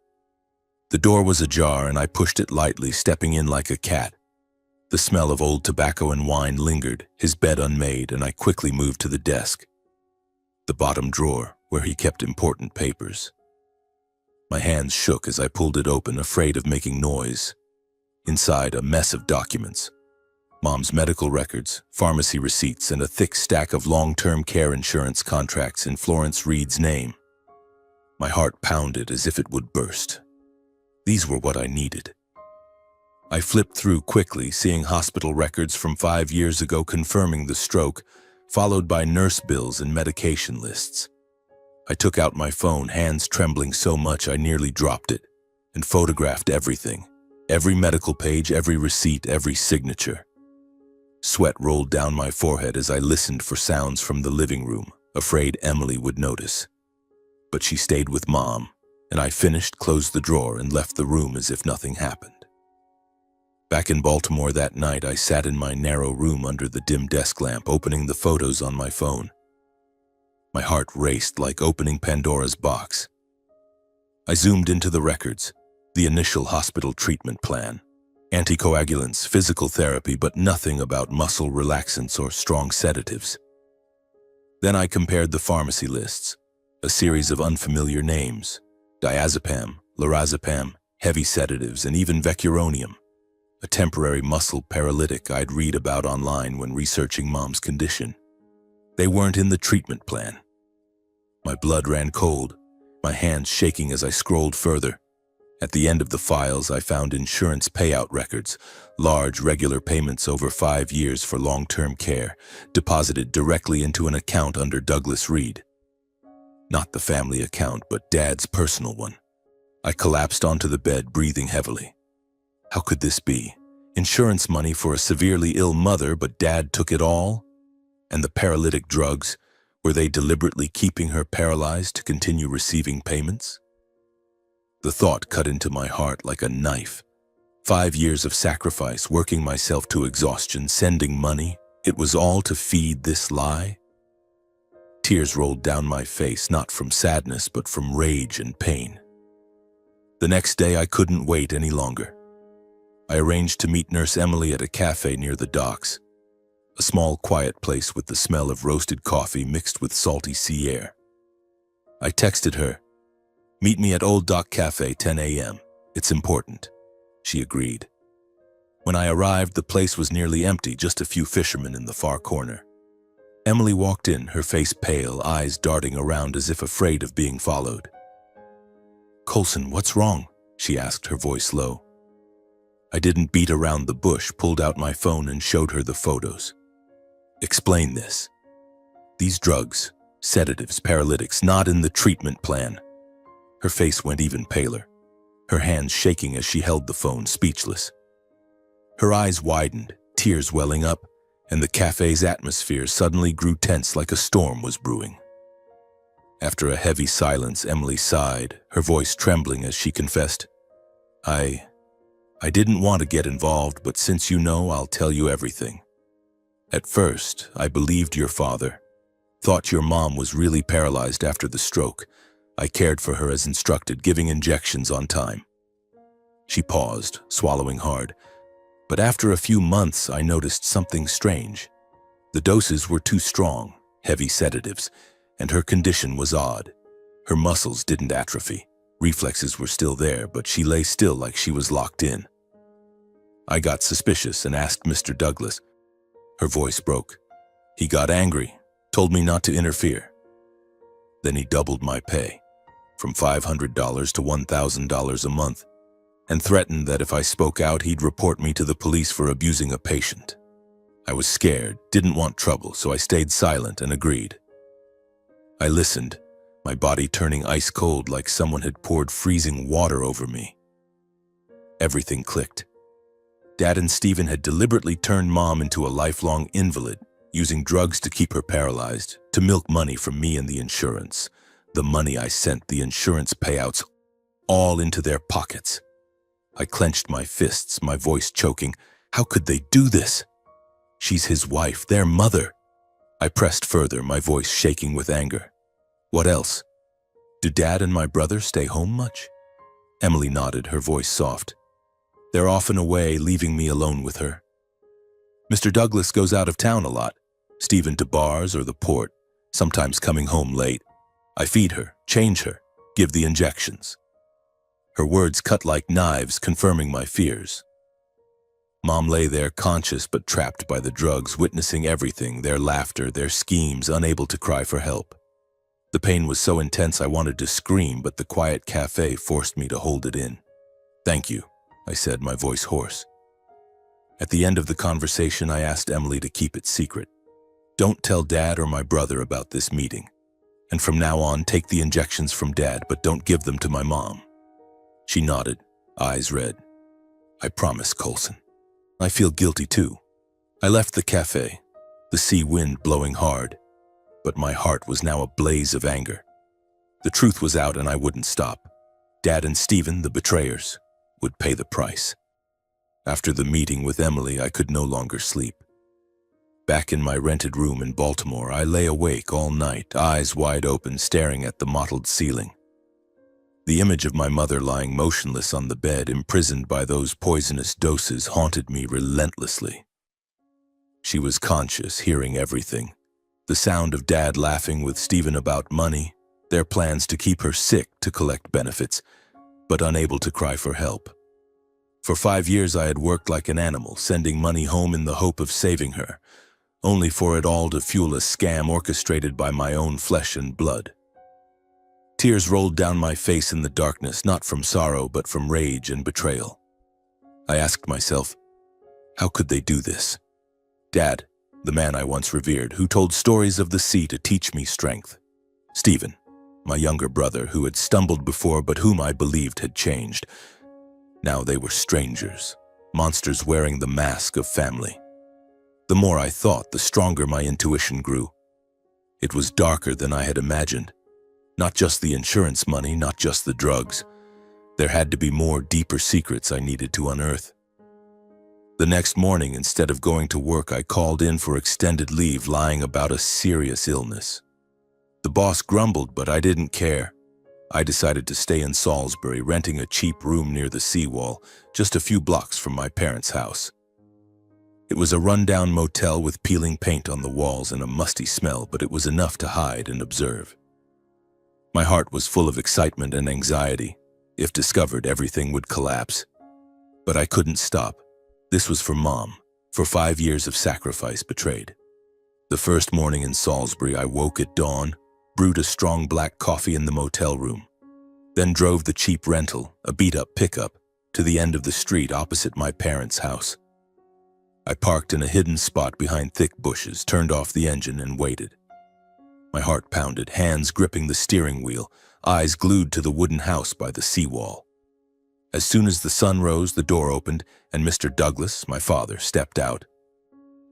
The door was ajar and I pushed it lightly, stepping in like a cat. The smell of old tobacco and wine lingered, his bed unmade, and I quickly moved to the desk, the bottom drawer where he kept important papers. My hands shook as I pulled it open, afraid of making noise. Inside, a mess of documents. Mom's medical records, pharmacy receipts, and a thick stack of long-term care insurance contracts in Florence Reed's name. My heart pounded as if it would burst. These were what I needed. I flipped through quickly, seeing hospital records from 5 years ago confirming the stroke, followed by nurse bills and medication lists. I took out my phone, hands trembling so much I nearly dropped it, and photographed everything. Every medical page, every receipt, every signature. Sweat rolled down my forehead as I listened for sounds from the living room, afraid Emily would notice. But she stayed with Mom, and I finished, closed the drawer, and left the room as if nothing happened. Back in Baltimore that night, I sat in my narrow room under the dim desk lamp, opening the photos on my phone. My heart raced like opening Pandora's box. I zoomed into the records, the initial hospital treatment plan, anticoagulants, physical therapy, but nothing about muscle relaxants or strong sedatives. Then I compared the pharmacy lists, a series of unfamiliar names, diazepam, lorazepam, heavy sedatives, and even vecuronium, a temporary muscle paralytic I'd read about online when researching Mom's condition. They weren't in the treatment plan. My blood ran cold, my hands shaking as I scrolled further. At the end of the files, I found insurance payout records, large regular payments over 5 years for long-term care, deposited directly into an account under Douglas Reed. Not the family account, but Dad's personal one. I collapsed onto the bed, breathing heavily. How could this be? Insurance money for a severely ill mother, but Dad took it all? And the paralytic drugs, were they deliberately keeping her paralyzed to continue receiving payments? The thought cut into my heart like a knife. 5 years of sacrifice, working myself to exhaustion, sending money. It was all to feed this lie? Tears rolled down my face, not from sadness, but from rage and pain. The next day, I couldn't wait any longer. I arranged to meet Nurse Emily at a cafe near the docks, a small, quiet place with the smell of roasted coffee mixed with salty sea air. I texted her, "Meet me at Old Dock Cafe, 10 a.m. It's important." She agreed. When I arrived, the place was nearly empty, just a few fishermen in the far corner. Emily walked in, her face pale, eyes darting around as if afraid of being followed. "Coulson, what's wrong?" she asked, her voice low. I didn't beat around the bush, pulled out my phone and showed her the photos. "Explain this. These drugs, sedatives, paralytics, not in the treatment plan." Her face went even paler, her hands shaking as she held the phone, speechless. Her eyes widened, tears welling up, and the cafe's atmosphere suddenly grew tense like a storm was brewing. After a heavy silence, Emily sighed, her voice trembling as she confessed, I didn't want to get involved, but since you know, I'll tell you everything. At first, I believed your father, thought your mom was really paralyzed after the stroke. I cared for her as instructed, giving injections on time." She paused, swallowing hard. "But after a few months, I noticed something strange. The doses were too strong, heavy sedatives, and her condition was odd. Her muscles didn't atrophy. Reflexes were still there, but she lay still like she was locked in. I got suspicious and asked Mr. Douglas." Her voice broke. "He got angry, told me not to interfere. Then he doubled my pay, from $500 to $1,000 a month, and threatened that if I spoke out, he'd report me to the police for abusing a patient. I was scared, didn't want trouble, so I stayed silent and agreed. I listened, my body turning ice cold like someone had poured freezing water over me. Everything clicked. Dad and Stephen had deliberately turned Mom into a lifelong invalid, using drugs to keep her paralyzed, to milk money from me and the insurance. The money I sent, the insurance payouts, all into their pockets. I clenched my fists, my voice choking. How could they do this? She's his wife, their mother. I pressed further, my voice shaking with anger. What else? Do Dad and my brother stay home much? Emily nodded, her voice soft. They're often away, leaving me alone with her. Mr. Douglas goes out of town a lot, Stephen to bars or the port, sometimes coming home late. I feed her, change her, give the injections. Her words cut like knives, confirming my fears. Mom lay there conscious but trapped by the drugs, witnessing everything, their laughter, their schemes, unable to cry for help. The pain was so intense I wanted to scream, but the quiet cafe forced me to hold it in. Thank you, I said, my voice hoarse. At the end of the conversation, I asked Emily to keep it secret. Don't tell Dad or my brother about this meeting. And from now on, take the injections from Dad, but don't give them to my mom. She nodded, eyes red. I promise, Coulson. I feel guilty too. I left the cafe, the sea wind blowing hard, but my heart was now a blaze of anger. The truth was out and I wouldn't stop. Dad and Stephen, the betrayers, would pay the price. After the meeting with Emily, I could no longer sleep. Back in my rented room in Baltimore, I lay awake all night, eyes wide open, staring at the mottled ceiling. The image of my mother lying motionless on the bed, imprisoned by those poisonous doses, haunted me relentlessly. She was conscious, hearing everything. The sound of Dad laughing with Stephen about money, their plans to keep her sick to collect benefits, but unable to cry for help. For 5 years I had worked like an animal, sending money home in the hope of saving her, only for it all to fuel a scam orchestrated by my own flesh and blood. Tears rolled down my face in the darkness, not from sorrow, but from rage and betrayal. I asked myself, how could they do this? Dad, the man I once revered, who told stories of the sea to teach me strength. Stephen, my younger brother, who had stumbled before but whom I believed had changed. Now they were strangers, monsters wearing the mask of family. The more I thought, the stronger my intuition grew. It was darker than I had imagined. Not just the insurance money, not just the drugs. There had to be more, deeper secrets I needed to unearth. The next morning, instead of going to work, I called in for extended leave, lying about a serious illness. The boss grumbled, but I didn't care. I decided to stay in Salisbury, renting a cheap room near the seawall, just a few blocks from my parents' house. It was a rundown motel with peeling paint on the walls and a musty smell, but it was enough to hide and observe. My heart was full of excitement and anxiety. If discovered, everything would collapse. But I couldn't stop. This was for Mom, for 5 years of sacrifice betrayed. The first morning in Salisbury, I woke at dawn, brewed a strong black coffee in the motel room, then drove the cheap rental, a beat-up pickup, to the end of the street opposite my parents' house. I parked in a hidden spot behind thick bushes, turned off the engine, and waited. My heart pounded, hands gripping the steering wheel, eyes glued to the wooden house by the seawall. As soon as the sun rose, the door opened, and Mr. Douglas, my father, stepped out.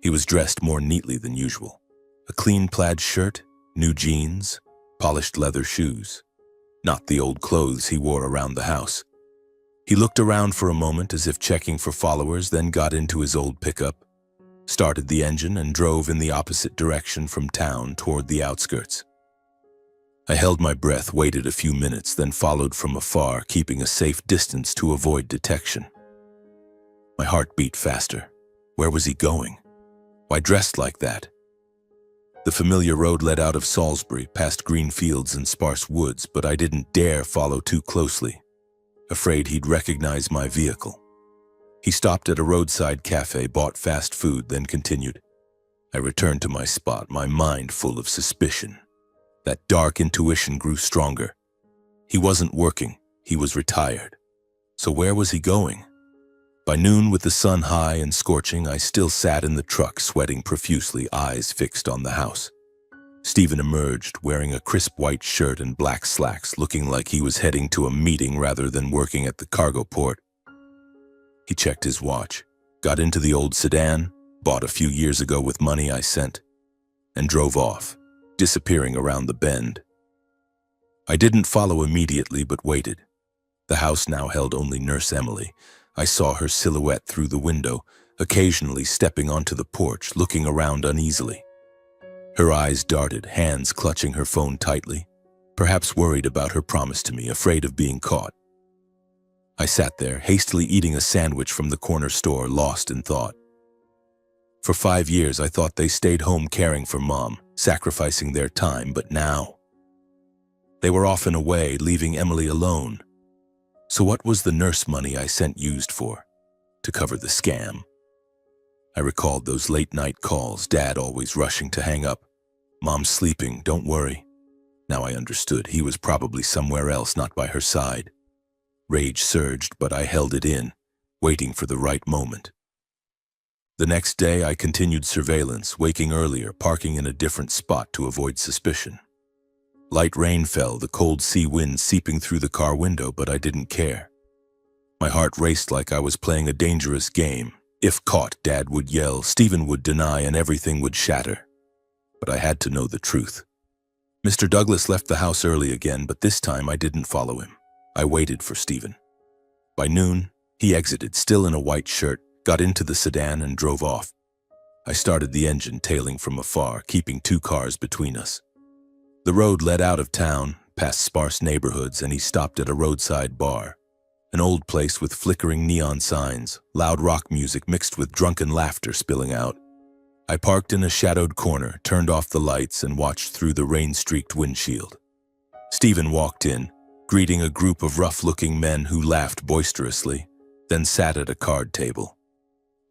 He was dressed more neatly than usual. A clean plaid shirt, new jeans, polished leather shoes. Not the old clothes he wore around the house. He looked around for a moment as if checking for followers, then got into his old pickup, started the engine, and drove in the opposite direction from town toward the outskirts. I held my breath, waited a few minutes, then followed from afar, keeping a safe distance to avoid detection. My heart beat faster. Where was he going? Why dressed like that? The familiar road led out of Salisbury, past green fields and sparse woods, but I didn't dare follow too closely, afraid he'd recognize my vehicle. He stopped at a roadside cafe, bought fast food, then continued. I returned to my spot, my mind full of suspicion. That dark intuition grew stronger. He wasn't working, he was retired. So where was he going? By noon, with the sun high and scorching, I still sat in the truck, sweating profusely, eyes fixed on the house. Stephen emerged, wearing a crisp white shirt and black slacks, looking like he was heading to a meeting rather than working at the cargo port. He checked his watch, got into the old sedan, bought a few years ago with money I sent, and drove off, disappearing around the bend. I didn't follow immediately, but waited. The house now held only Nurse Emily. I saw her silhouette through the window, occasionally stepping onto the porch, looking around uneasily. Her eyes darted, hands clutching her phone tightly, perhaps worried about her promise to me, afraid of being caught. I sat there, hastily eating a sandwich from the corner store, lost in thought. For 5 years, I thought they stayed home caring for Mom, sacrificing their time, but now they were often away, leaving Emily alone. So what was the nurse money I sent used for? To cover the scam. I recalled those late-night calls, Dad always rushing to hang up. Mom's sleeping, don't worry. Now I understood. He was probably somewhere else, not by her side. Rage surged, but I held it in, waiting for the right moment. The next day, I continued surveillance, waking earlier, parking in a different spot to avoid suspicion. Light rain fell, the cold sea wind seeping through the car window, but I didn't care. My heart raced like I was playing a dangerous game. If caught, Dad would yell, Stephen would deny, and everything would shatter. But I had to know the truth. Mr. Douglas left the house early again, but this time I didn't follow him. I waited for Stephen. By noon, he exited, still in a white shirt, got into the sedan and drove off. I started the engine, tailing from afar, keeping 2 cars between us. The road led out of town, past sparse neighborhoods, and he stopped at a roadside bar. An old place with flickering neon signs, loud rock music mixed with drunken laughter spilling out. I parked in a shadowed corner, turned off the lights, and watched through the rain-streaked windshield. Stephen walked in, greeting a group of rough-looking men who laughed boisterously, then sat at a card table.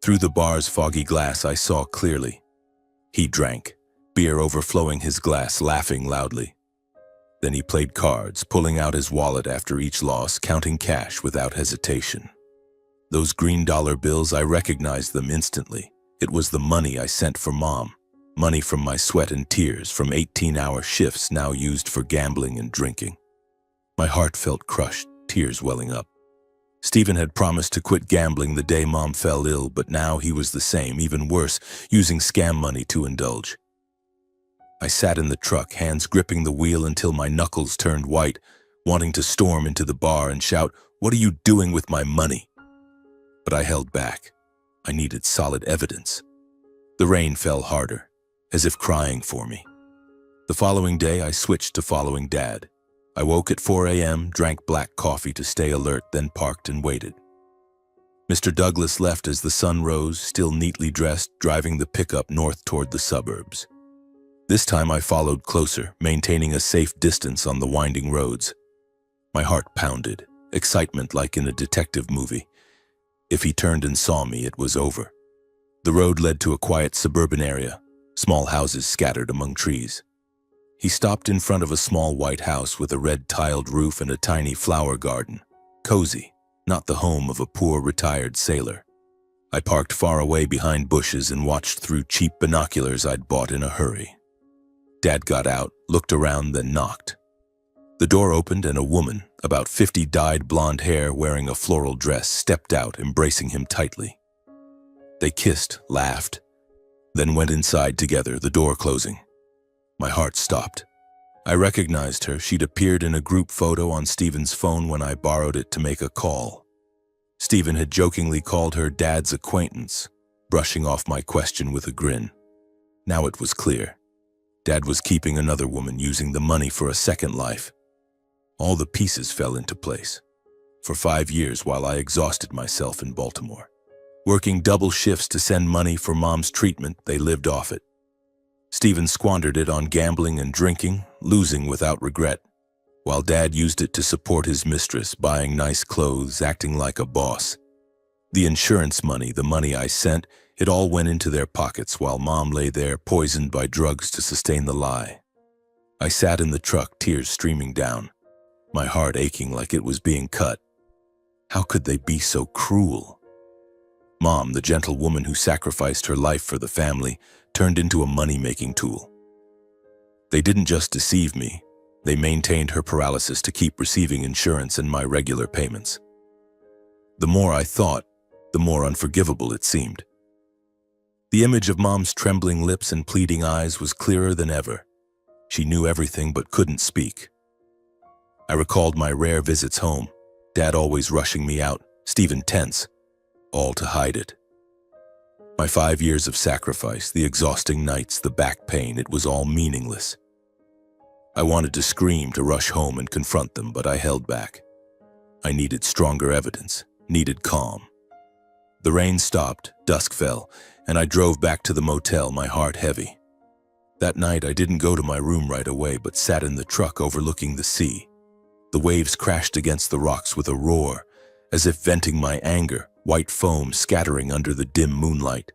Through the bar's foggy glass, I saw clearly. He drank, beer overflowing his glass, laughing loudly. Then he played cards, pulling out his wallet after each loss, counting cash without hesitation. Those green dollar bills, I recognized them instantly. It was the money I sent for Mom, money from my sweat and tears, from 18-hour shifts now used for gambling and drinking. My heart felt crushed, tears welling up. Stephen had promised to quit gambling the day Mom fell ill, but now he was the same, even worse, using scam money to indulge. I sat in the truck, hands gripping the wheel until my knuckles turned white, wanting to storm into the bar and shout, "What are you doing with my money?" But I held back. I needed solid evidence. The rain fell harder, as if crying for me. The following day, I switched to following Dad. I woke at 4 a.m., drank black coffee to stay alert, then parked and waited. Mr. Douglas left as the sun rose, still neatly dressed, driving the pickup north toward the suburbs. This time I followed closer, maintaining a safe distance on the winding roads. My heart pounded, excitement like in a detective movie. If he turned and saw me, it was over. The road led to a quiet suburban area, small houses scattered among trees. He stopped in front of a small white house with a red tiled roof and a tiny flower garden. Cozy, not the home of a poor retired sailor. I parked far away behind bushes and watched through cheap binoculars I'd bought in a hurry. Dad got out, looked around, then knocked. The door opened and a woman, about 50, dyed blonde hair, wearing a floral dress, stepped out, embracing him tightly. They kissed, laughed, then went inside together, the door closing. My heart stopped. I recognized her. She'd appeared in a group photo on Stephen's phone when I borrowed it to make a call. Stephen had jokingly called her Dad's acquaintance, brushing off my question with a grin. Now it was clear. Dad was keeping another woman, using the money for a second life. All the pieces fell into place. For 5 years, while I exhausted myself in Baltimore, working double shifts to send money for Mom's treatment, they lived off it. Stephen squandered it on gambling and drinking, losing without regret, while Dad used it to support his mistress, buying nice clothes, acting like a boss. The insurance money, the money I sent, it all went into their pockets while Mom lay there, poisoned by drugs to sustain the lie. I sat in the truck, tears streaming down, my heart aching like it was being cut. How could they be so cruel? Mom, the gentle woman who sacrificed her life for the family, turned into a money-making tool. They didn't just deceive me, they maintained her paralysis to keep receiving insurance and my regular payments. The more I thought, the more unforgivable it seemed. The image of Mom's trembling lips and pleading eyes was clearer than ever. She knew everything but couldn't speak. I recalled my rare visits home, Dad always rushing me out, Stephen tense, all to hide it. My 5 years of sacrifice, the exhausting nights, the back pain, it was all meaningless. I wanted to scream, to rush home and confront them, but I held back. I needed stronger evidence, needed calm. The rain stopped, dusk fell, and I drove back to the motel, my heart heavy. That night I didn't go to my room right away, but sat in the truck overlooking the sea. The waves crashed against the rocks with a roar, as if venting my anger, white foam scattering under the dim moonlight.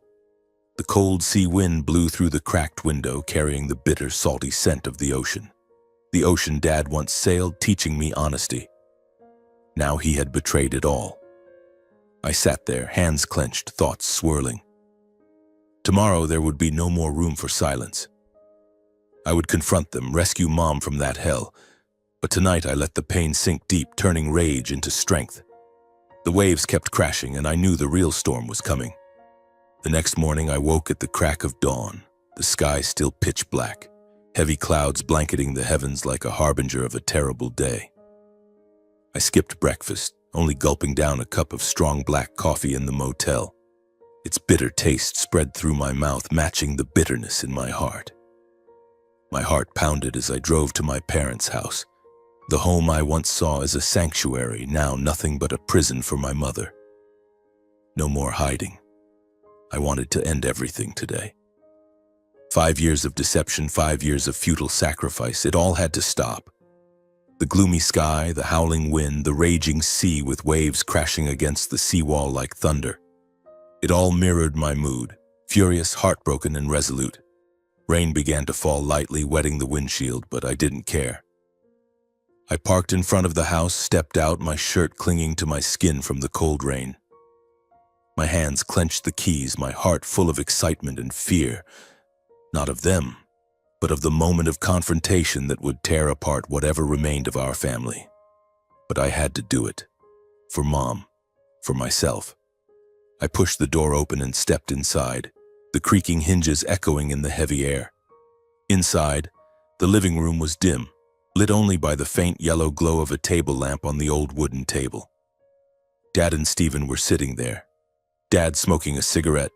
The cold sea wind blew through the cracked window, carrying the bitter, salty scent of the ocean. The ocean Dad once sailed, teaching me honesty. Now he had betrayed it all. I sat there, hands clenched, thoughts swirling. Tomorrow there would be no more room for silence. I would confront them, rescue Mom from that hell. But tonight I let the pain sink deep, turning rage into strength. The waves kept crashing, and I knew the real storm was coming. The next morning I woke at the crack of dawn, the sky still pitch black, heavy clouds blanketing the heavens like a harbinger of a terrible day. I skipped breakfast, only gulping down a cup of strong black coffee in the motel. Its bitter taste spread through my mouth, matching the bitterness in my heart. My heart pounded as I drove to my parents' house. The home I once saw as a sanctuary, now nothing but a prison for my mother. No more hiding. I wanted to end everything today. 5 years of deception, 5 years of futile sacrifice, it all had to stop. The gloomy sky, the howling wind, the raging sea with waves crashing against the seawall like thunder. It all mirrored my mood, furious, heartbroken, and resolute. Rain began to fall lightly, wetting the windshield, but I didn't care. I parked in front of the house, stepped out, my shirt clinging to my skin from the cold rain. My hands clenched the keys, my heart full of excitement and fear, not of them, but of the moment of confrontation that would tear apart whatever remained of our family. But I had to do it. For Mom, for myself. I pushed the door open and stepped inside, the creaking hinges echoing in the heavy air. Inside, the living room was dim, lit only by the faint yellow glow of a table lamp on the old wooden table. Dad and Stephen were sitting there, Dad smoking a cigarette,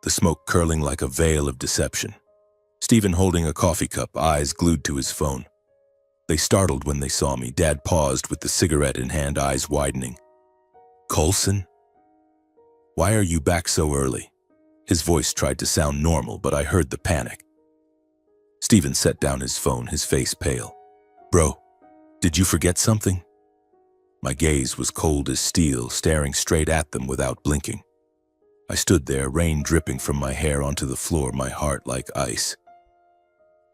the smoke curling like a veil of deception. Stephen holding a coffee cup, eyes glued to his phone. They startled when they saw me. Dad paused with the cigarette in hand, eyes widening. "Coulson? Why are you back so early?" His voice tried to sound normal, but I heard the panic. Steven set down his phone, his face pale. Bro, did you forget something? My gaze was cold as steel, staring straight at them without blinking. I stood there, rain dripping from my hair onto the floor, my heart like ice.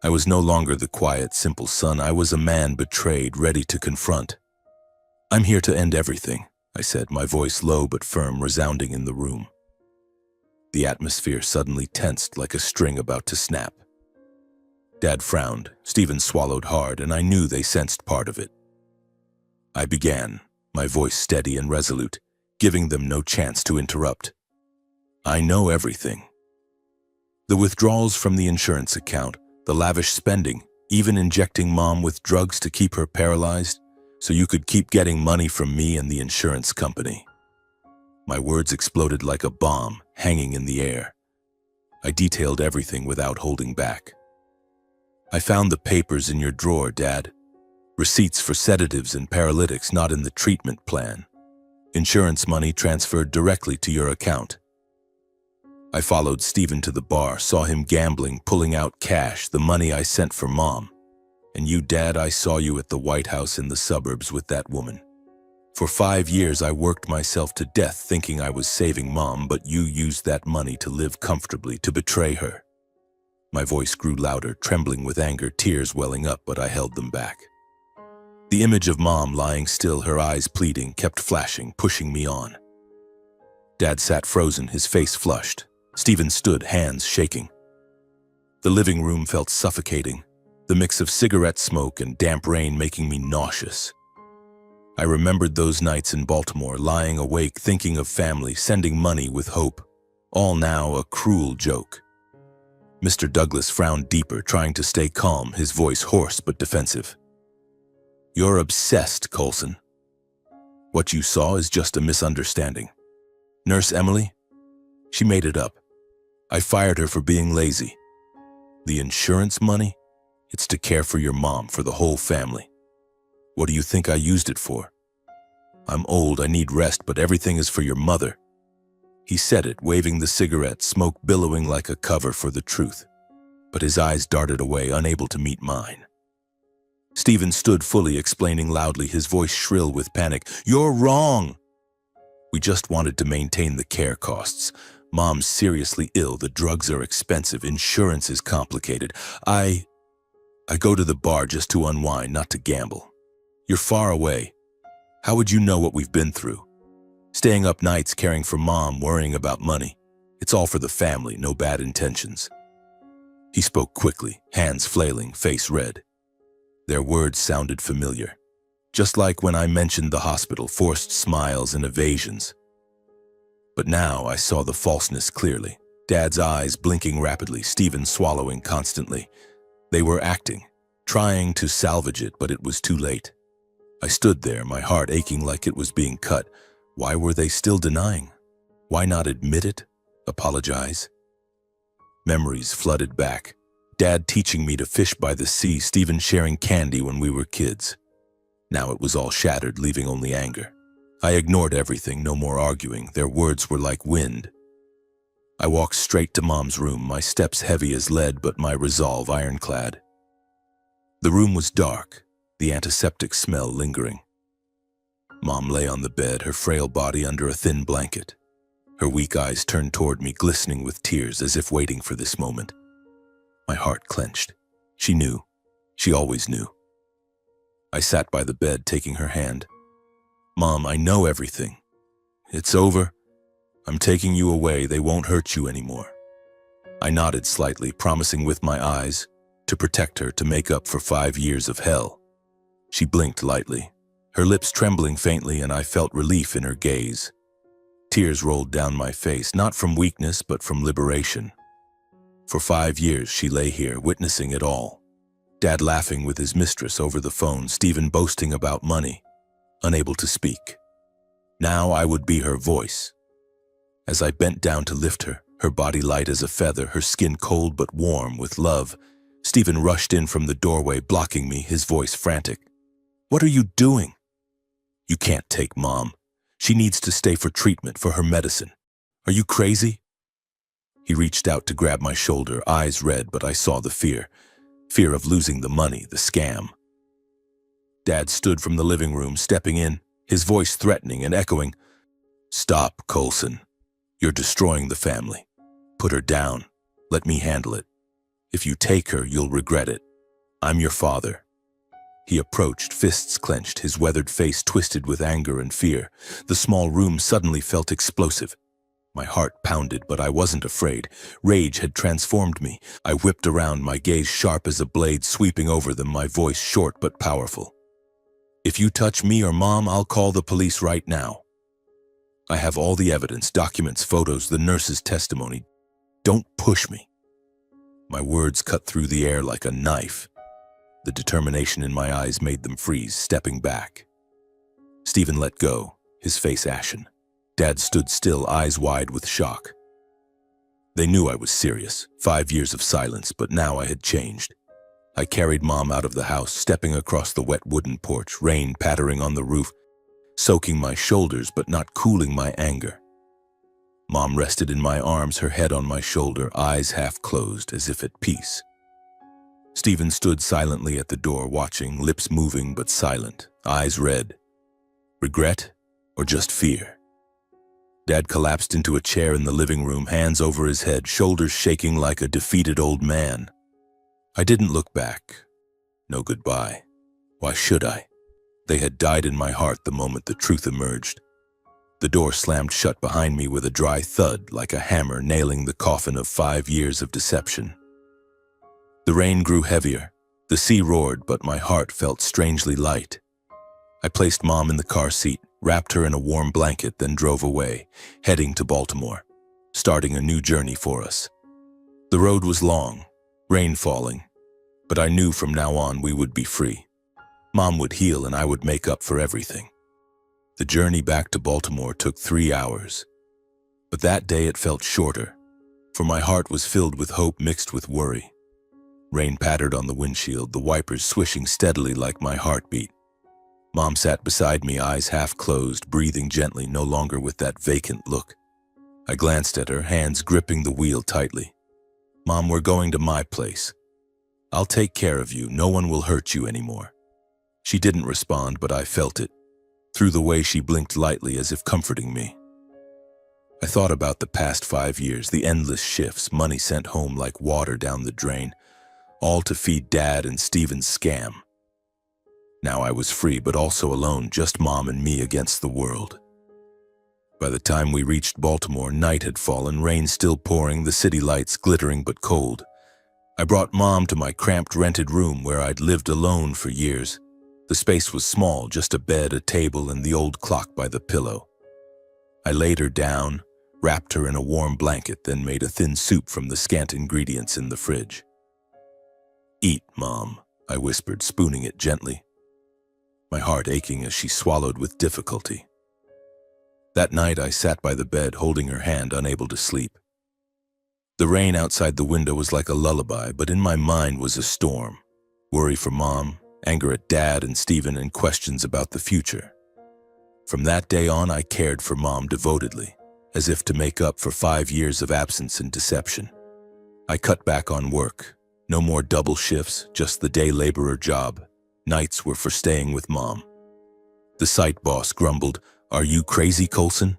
I was no longer the quiet, simple son. I was a man betrayed, ready to confront. I'm here to end everything, I said, my voice low but firm, resounding in the room. The atmosphere suddenly tensed like a string about to snap. Dad frowned, Steven swallowed hard, and I knew they sensed part of it. I began, my voice steady and resolute, giving them no chance to interrupt. I know everything. The withdrawals from the insurance account, the lavish spending, even injecting Mom with drugs to keep her paralyzed, so you could keep getting money from me and the insurance company. My words exploded like a bomb, hanging in the air. I detailed everything without holding back. I found the papers in your drawer, Dad. Receipts for sedatives and paralytics not in the treatment plan. Insurance money transferred directly to your account. I followed Steven to the bar, saw him gambling, pulling out cash, the money I sent for Mom. And you, Dad, I saw you at the White House in the suburbs with that woman. For 5 years, I worked myself to death thinking I was saving Mom, but you used that money to live comfortably, to betray her. My voice grew louder, trembling with anger, tears welling up, but I held them back. The image of Mom lying still, her eyes pleading, kept flashing, pushing me on. Dad sat frozen, his face flushed. Steven stood, hands shaking. The living room felt suffocating, the mix of cigarette smoke and damp rain making me nauseous. I remembered those nights in Baltimore, lying awake, thinking of family, sending money with hope. All now a cruel joke. Mr. Douglas frowned deeper, trying to stay calm, his voice hoarse but defensive. You're obsessed, Coulson. What you saw is just a misunderstanding. Nurse Emily? She made it up. I fired her for being lazy. The insurance money? It's to care for your mom, for the whole family. What do you think I used it for? I'm old, I need rest, but everything is for your mother. He said it, waving the cigarette, smoke billowing like a cover for the truth. But his eyes darted away, unable to meet mine. Steven stood fully, explaining loudly, his voice shrill with panic. You're wrong! We just wanted to maintain the care costs. Mom's seriously ill, the drugs are expensive, insurance is complicated. I go to the bar just to unwind, not to gamble. You're far away. How would you know what we've been through? Staying up nights caring for Mom, worrying about money. It's all for the family, no bad intentions. He spoke quickly, hands flailing, face red. Their words sounded familiar. Just like when I mentioned the hospital, forced smiles and evasions. But now I saw the falseness clearly. Dad's eyes blinking rapidly, Steven swallowing constantly. They were acting, trying to salvage it, but it was too late. I stood there, my heart aching like it was being cut. Why were they still denying? Why not admit it? Apologize? Memories flooded back. Dad teaching me to fish by the sea, Steven sharing candy when we were kids. Now it was all shattered, leaving only anger. I ignored everything, no more arguing. Their words were like wind. I walked straight to Mom's room, my steps heavy as lead, but my resolve ironclad. The room was dark, the antiseptic smell lingering. Mom lay on the bed, her frail body under a thin blanket. Her weak eyes turned toward me, glistening with tears, as if waiting for this moment. My heart clenched. She knew. She always knew. I sat by the bed, taking her hand. Mom, I know everything. It's over. I'm taking you away. They won't hurt you anymore. I nodded slightly, promising with my eyes to protect her, to make up for 5 years of hell. She blinked lightly, her lips trembling faintly, and I felt relief in her gaze. Tears rolled down my face, not from weakness, but from liberation. For 5 years, she lay here, witnessing it all. Dad laughing with his mistress over the phone, Steven boasting about money, unable to speak. Now I would be her voice. As I bent down to lift her, her body light as a feather, her skin cold but warm with love, Steven rushed in from the doorway, blocking me, his voice frantic. What are you doing? You can't take Mom. She needs to stay for treatment, for her medicine. Are you crazy? He reached out to grab my shoulder, eyes red, but I saw the fear. Fear of losing the money, the scam. Dad stood from the living room, stepping in, his voice threatening and echoing. "Stop, Coulson. You're destroying the family. Put her down. Let me handle it. If you take her, you'll regret it. I'm your father." He approached, fists clenched, his weathered face twisted with anger and fear. The small room suddenly felt explosive. My heart pounded, but I wasn't afraid. Rage had transformed me. I whipped around, my gaze sharp as a blade, sweeping over them, my voice short but powerful. "If you touch me or Mom, I'll call the police right now. I have all the evidence, documents, photos, the nurse's testimony. Don't push me." My words cut through the air like a knife. The determination in my eyes made them freeze, stepping back. Stephen let go, his face ashen. Dad stood still, eyes wide with shock. They knew I was serious. 5 years of silence, but now I had changed. I carried Mom out of the house, stepping across the wet wooden porch, rain pattering on the roof, soaking my shoulders but not cooling my anger. Mom rested in my arms, her head on my shoulder, eyes half closed, as if at peace. Stephen stood silently at the door, watching, lips moving but silent, eyes red. Regret or just fear? Dad collapsed into a chair in the living room, hands over his head, shoulders shaking like a defeated old man. I didn't look back. No goodbye. Why should I? They had died in my heart the moment the truth emerged. The door slammed shut behind me with a dry thud, like a hammer nailing the coffin of 5 years of deception. The rain grew heavier. The sea roared, but my heart felt strangely light. I placed Mom in the car seat, wrapped her in a warm blanket, then drove away, heading to Baltimore, starting a new journey for us. The road was long, rain falling, but I knew from now on we would be free. Mom would heal and I would make up for everything. The journey back to Baltimore took 3 hours, but that day it felt shorter, for my heart was filled with hope mixed with worry. Rain pattered on the windshield, the wipers swishing steadily like my heartbeat. Mom sat beside me, eyes half closed, breathing gently, no longer with that vacant look. I glanced at her, hands gripping the wheel tightly. "Mom, we're going to my place. I'll take care of you. No one will hurt you anymore." She didn't respond, but I felt it. Through the way she blinked lightly as if comforting me. I thought about the past 5 years, the endless shifts, money sent home like water down the drain, all to feed Dad and Stephen's scam. Now I was free, but also alone, just Mom and me against the world. By the time we reached Baltimore, night had fallen, rain still pouring, the city lights glittering but cold. I brought Mom to my cramped rented room where I'd lived alone for years. The space was small, just a bed, a table, and the old clock by the pillow. I laid her down, wrapped her in a warm blanket, then made a thin soup from the scant ingredients in the fridge. "Eat, Mom," I whispered, spooning it gently, my heart aching as she swallowed with difficulty. That night I sat by the bed, holding her hand, unable to sleep. The rain outside the window was like a lullaby, but in my mind was a storm. Worry for Mom, anger at Dad and Stephen, and questions about the future. From that day on, I cared for Mom devotedly, as if to make up for 5 years of absence and deception. I cut back on work. No more double shifts, just the day laborer job. Nights were for staying with Mom. The site boss grumbled, "Are you crazy, Coulson?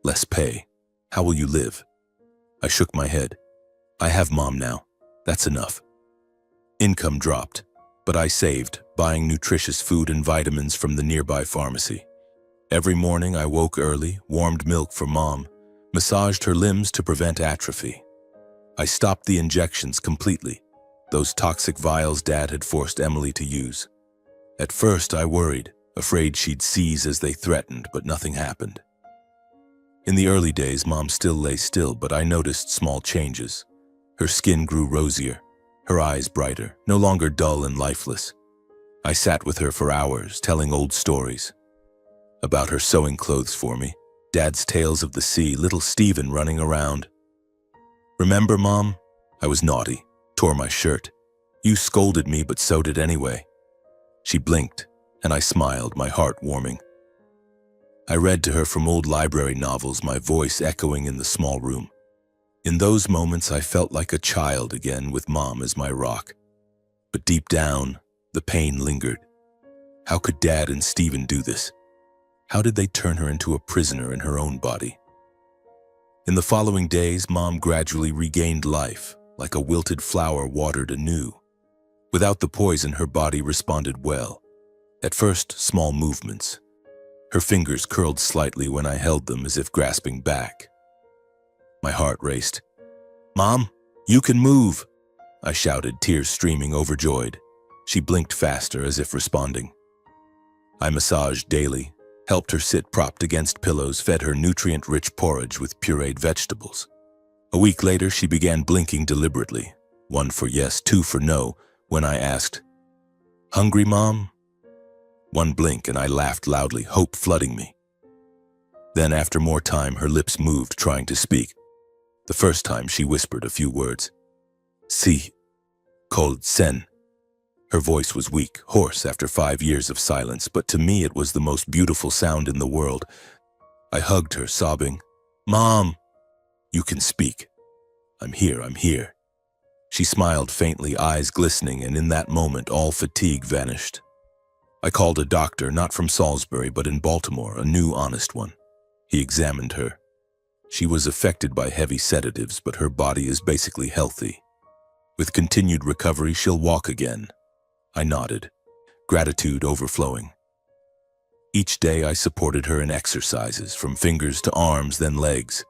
Less pay. How will you live?" I shook my head. "I have Mom now. That's enough." Income dropped, but I saved, buying nutritious food and vitamins from the nearby pharmacy. Every morning I woke early, warmed milk for Mom, massaged her limbs to prevent atrophy. I stopped the injections completely, those toxic vials Dad had forced Emily to use. At first I worried, afraid she'd seize as they threatened, but nothing happened. In the early days, Mom still lay still, but I noticed small changes. Her skin grew rosier, her eyes brighter, no longer dull and lifeless. I sat with her for hours, telling old stories. About her sewing clothes for me, Dad's tales of the sea, little Stephen running around. "Remember, Mom? I was naughty, tore my shirt. You scolded me, but sewed it anyway." She blinked, and I smiled, my heart warming. I read to her from old library novels, my voice echoing in the small room. In those moments, I felt like a child again, with Mom as my rock. But deep down, the pain lingered. How could Dad and Stephen do this? How did they turn her into a prisoner in her own body? In the following days, Mom gradually regained life, like a wilted flower watered anew. Without the poison, her body responded well. At first, small movements. Her fingers curled slightly when I held them as if grasping back. My heart raced. "Mom, you can move!" I shouted, tears streaming, overjoyed. She blinked faster as if responding. I massaged daily, helped her sit propped against pillows, fed her nutrient-rich porridge with pureed vegetables. A week later, she began blinking deliberately, one for yes, two for no, when I asked, "Hungry, Mom?" One blink and I laughed loudly, hope flooding me. Then, after more time, her lips moved, trying to speak. The first time, she whispered a few words. "Si, called sen." Her voice was weak, hoarse after 5 years of silence, but to me it was the most beautiful sound in the world. I hugged her, sobbing, "Mom, you can speak. I'm here, I'm here." She smiled faintly, eyes glistening, and in that moment all fatigue vanished. I called a doctor, not from Salisbury, but in Baltimore, a new, honest one. He examined her. She was affected by heavy sedatives, but her body is basically healthy. With continued recovery, she'll walk again. I nodded, gratitude overflowing. Each day I supported her in exercises, from fingers to arms, then legs.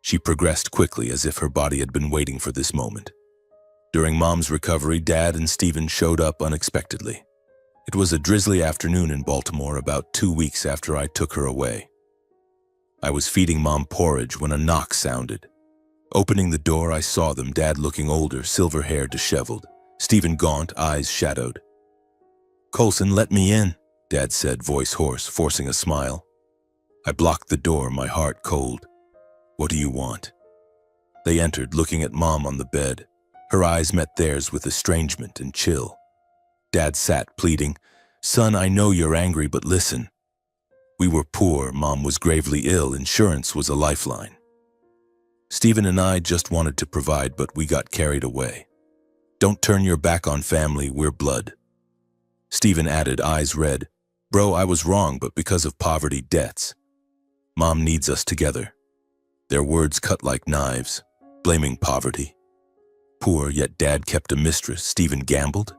She progressed quickly, as if her body had been waiting for this moment. During Mom's recovery, Dad and Stephen showed up unexpectedly. It was a drizzly afternoon in Baltimore, about 2 weeks after I took her away. I was feeding Mom porridge when a knock sounded. Opening the door, I saw them, Dad looking older, silver-haired, disheveled. Stephen gaunt, eyes shadowed. "Colson, let me in," Dad said, voice hoarse, forcing a smile. I blocked the door, my heart cold. "What do you want?" They entered, looking at Mom on the bed. Her eyes met theirs with estrangement and chill. Dad sat, pleading, "Son, I know you're angry, but listen. We were poor, Mom was gravely ill, insurance was a lifeline. Stephen and I just wanted to provide, but we got carried away. Don't turn your back on family, we're blood." Stephen added, eyes red, "Bro, I was wrong, but because of poverty, debts. Mom needs us together." Their words cut like knives, blaming poverty. Poor, yet Dad kept a mistress. Stephen gambled?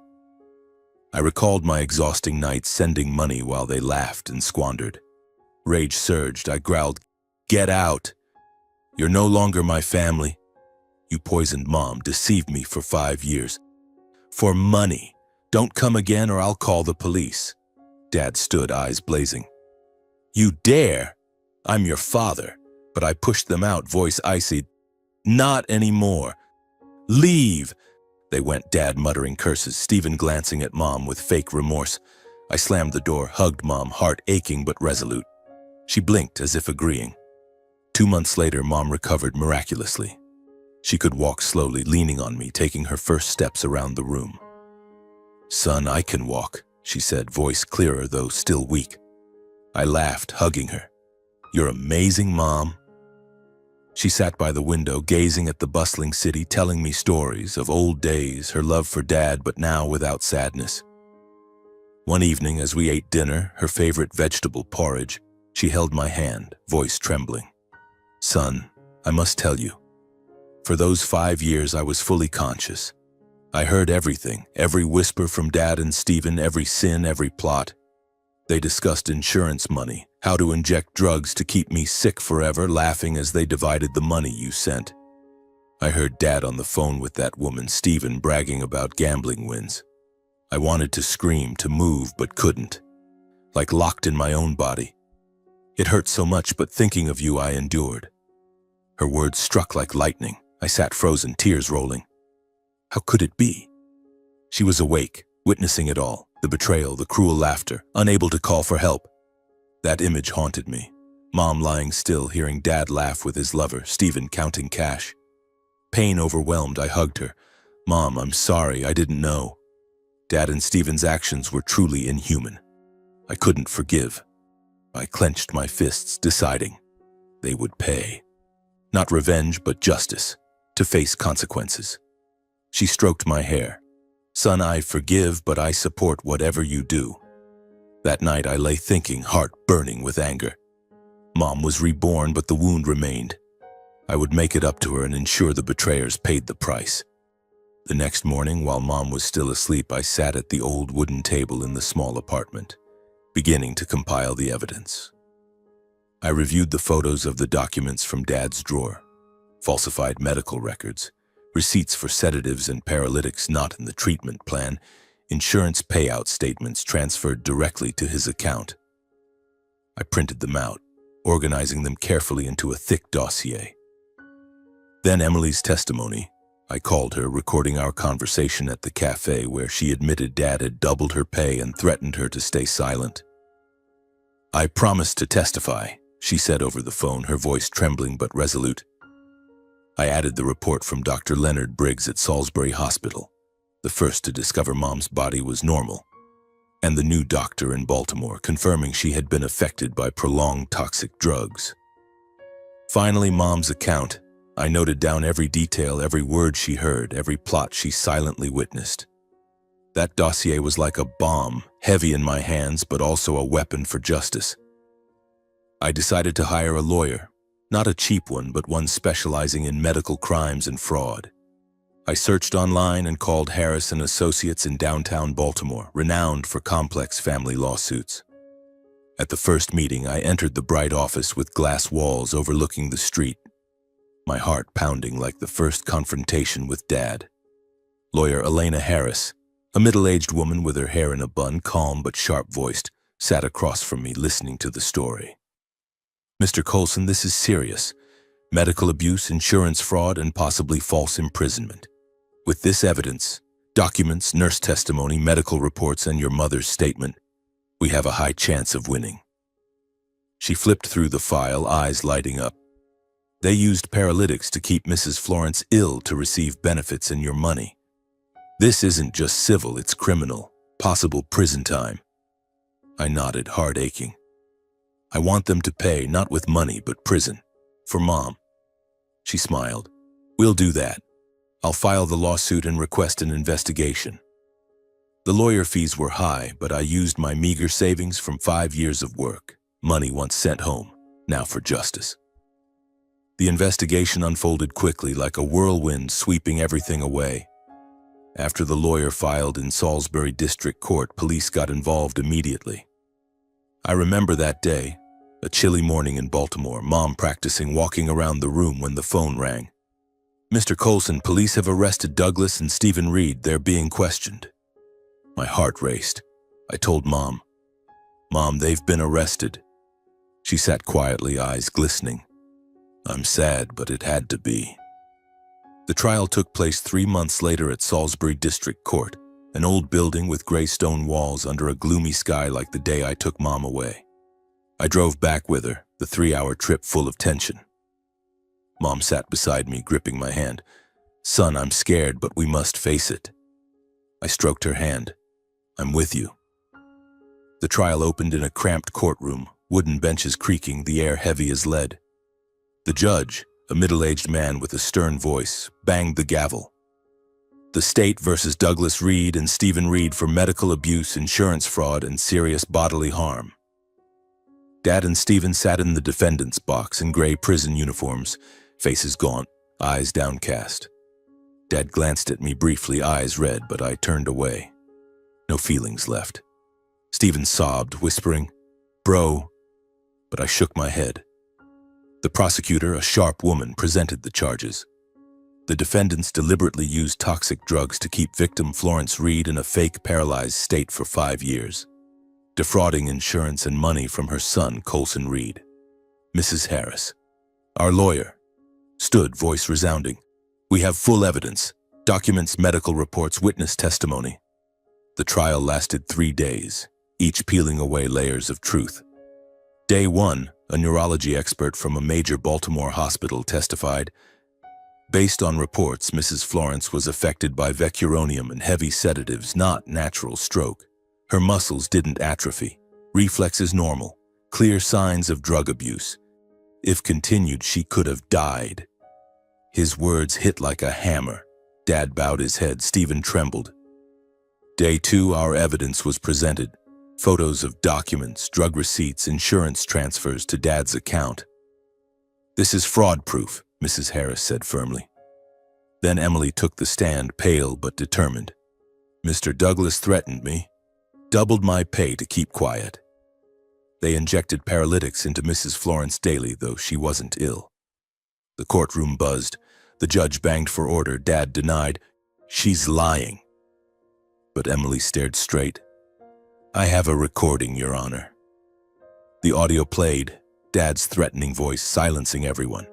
I recalled my exhausting nights sending money while they laughed and squandered. Rage surged. I growled, "Get out! You're no longer my family. You poisoned Mom, deceived me for 5 years. For money. Don't come again or I'll call the police." Dad stood, eyes blazing. "You dare? I'm your father." But I pushed them out, voice icy. "Not anymore. Leave." They went, Dad muttering curses, Stephen glancing at Mom with fake remorse. I slammed the door, hugged Mom, heart aching but resolute. She blinked as if agreeing. 2 months later, Mom recovered miraculously. She could walk slowly, leaning on me, taking her first steps around the room. "Son, I can walk," she said, voice clearer though still weak. I laughed, hugging her. "You're amazing, Mom." She sat by the window, gazing at the bustling city, telling me stories of old days, her love for Dad, but now without sadness. One evening, as we ate dinner, her favorite vegetable porridge, she held my hand, voice trembling. "Son, I must tell you. For those 5 years, I was fully conscious. I heard everything, every whisper from Dad and Stephen, every sin, every plot. They discussed insurance money, how to inject drugs to keep me sick forever, laughing as they divided the money you sent. I heard Dad on the phone with that woman, Stephen, bragging about gambling wins. I wanted to scream, to move, but couldn't. Like locked in my own body. It hurt so much, but thinking of you, I endured." Her words struck like lightning. I sat frozen, tears rolling. How could it be? She was awake, witnessing it all, the betrayal, the cruel laughter, unable to call for help. That image haunted me. Mom lying still, hearing Dad laugh with his lover, Stephen counting cash. Pain overwhelmed, I hugged her. "Mom, I'm sorry, I didn't know." Dad and Stephen's actions were truly inhuman. I couldn't forgive. I clenched my fists, deciding they would pay. Not revenge, but justice, to face consequences. She stroked my hair. Son, I forgive, but I support whatever you do. That night I lay thinking, heart burning with anger. Mom was reborn, but the wound remained. I would make it up to her and ensure the betrayers paid the price. The next morning, while Mom was still asleep, I sat at the old wooden table in the small apartment, beginning to compile the evidence. I reviewed the photos of the documents from Dad's drawer, falsified medical records, receipts for sedatives and paralytics not in the treatment plan, insurance payout statements transferred directly to his account. I printed them out, organizing them carefully into a thick dossier. Then Emily's testimony. I called her, recording our conversation at the cafe where she admitted Dad had doubled her pay and threatened her to stay silent. I promised to testify, she said over the phone, her voice trembling but resolute. I added the report from Dr. Leonard Briggs at Salisbury Hospital, the first to discover Mom's body was normal, and the new doctor in Baltimore confirming she had been affected by prolonged toxic drugs. Finally, Mom's account. I noted down every detail, every word she heard, every plot she silently witnessed. That dossier was like a bomb, heavy in my hands, but also a weapon for justice. I decided to hire a lawyer, not a cheap one, but one specializing in medical crimes and fraud. I searched online and called Harris & Associates in downtown Baltimore, renowned for complex family lawsuits. At the first meeting, I entered the bright office with glass walls overlooking the street, my heart pounding like the first confrontation with Dad. Lawyer Elena Harris, a middle-aged woman with her hair in a bun, calm but sharp-voiced, sat across from me listening to the story. Mr. Coulson, this is serious. Medical abuse, insurance fraud, and possibly false imprisonment. With this evidence, documents, nurse testimony, medical reports, and your mother's statement, we have a high chance of winning. She flipped through the file, eyes lighting up. They used paralytics to keep Mrs. Florence ill to receive benefits and your money. This isn't just civil, it's criminal, possible prison time. I nodded, heart aching. I want them to pay, not with money, but prison. For Mom. She smiled. We'll do that. I'll file the lawsuit and request an investigation. The lawyer fees were high, but I used my meager savings from 5 years of work, money once sent home, now for justice. The investigation unfolded quickly, like a whirlwind sweeping everything away. After the lawyer filed in Salisbury District Court, police got involved immediately. I remember that day, a chilly morning in Baltimore, Mom practicing walking around the room when the phone rang. Mr. Coulson, police have arrested Douglas and Stephen Reed. They're being questioned. My heart raced. I told Mom, Mom, they've been arrested. She sat quietly, eyes glistening. I'm sad, but it had to be. The trial took place 3 months later at Salisbury District Court, an old building with gray stone walls under a gloomy sky like the day I took Mom away. I drove back with her, the 3-hour trip full of tension. Mom sat beside me, gripping my hand. Son, I'm scared, but we must face it. I stroked her hand. I'm with you. The trial opened in a cramped courtroom, wooden benches creaking, the air heavy as lead. The judge, a middle-aged man with a stern voice, banged the gavel. The state versus Douglas Reed and Stephen Reed for medical abuse, insurance fraud, and serious bodily harm. Dad and Stephen sat in the defendant's box in gray prison uniforms, faces gaunt, eyes downcast. Dad glanced at me briefly, eyes red, but I turned away. No feelings left. Stephen sobbed, whispering, Bro, but I shook my head. The prosecutor, a sharp woman, presented the charges. The defendants deliberately used toxic drugs to keep victim Florence Reed in a fake paralyzed state for 5 years, defrauding insurance and money from her son, Coulson Reed. Mrs. Harris, our lawyer, stood, voice resounding. We have full evidence, documents, medical reports, witness testimony. The trial lasted 3 days, each peeling away layers of truth. Day 1, a neurology expert from a major Baltimore hospital testified, based on reports, Mrs. Florence was affected by vecuronium and heavy sedatives, not natural stroke. Her muscles didn't atrophy, reflexes normal, clear signs of drug abuse. If continued, she could have died. His words hit like a hammer. Dad bowed his head. Stephen trembled. Day 2, our evidence was presented. Photos of documents, drug receipts, insurance transfers to Dad's account. "This is fraud proof," Mrs. Harris said firmly. Then Emily took the stand, pale but determined. "Mr. Douglas threatened me, doubled my pay to keep quiet. They injected paralytics into Mrs. Florence Daly, though she wasn't ill." The courtroom buzzed. The judge banged for order. Dad denied. "She's lying." But Emily stared straight. "I have a recording, Your Honor." The audio played, Dad's threatening voice silencing everyone.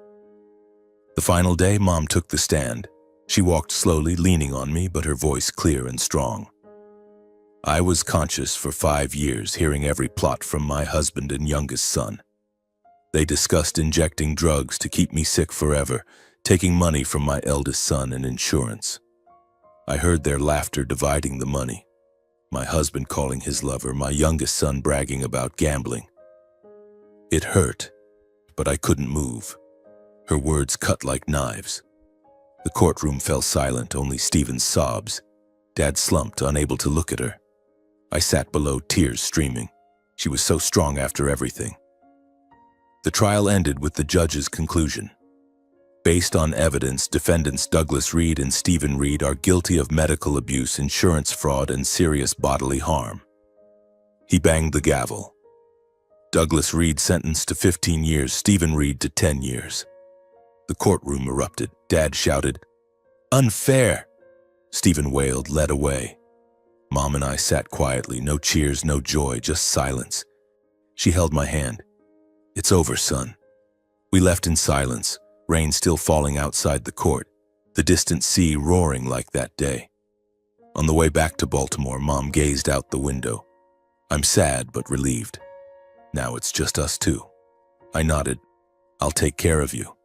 The final day, Mom took the stand. She walked slowly, leaning on me, but her voice clear and strong. "I was conscious for 5 years, hearing every plot from my husband and youngest son. They discussed injecting drugs to keep me sick forever, taking money from my eldest son and insurance. I heard their laughter dividing the money. My husband calling his lover, my youngest son bragging about gambling. It hurt, but I couldn't move. Her words cut like knives. The courtroom fell silent, only Stephen's sobs. Dad slumped, unable to look at her. I sat below, tears streaming. She was so strong after everything. The trial ended with the judge's conclusion. Based on evidence, defendants Douglas Reed and Stephen Reed are guilty of medical abuse, insurance fraud, and serious bodily harm. He banged the gavel. Douglas Reed sentenced to 15 years, Stephen Reed to 10 years. The courtroom erupted. Dad shouted, "Unfair!" Stephen wailed, led away. Mom and I sat quietly, no cheers, no joy, just silence. She held my hand. "It's over, son." We left in silence, rain still falling outside the court, the distant sea roaring like that day. On the way back to Baltimore, Mom gazed out the window. "I'm sad but relieved. Now it's just us two." I nodded. "I'll take care of you."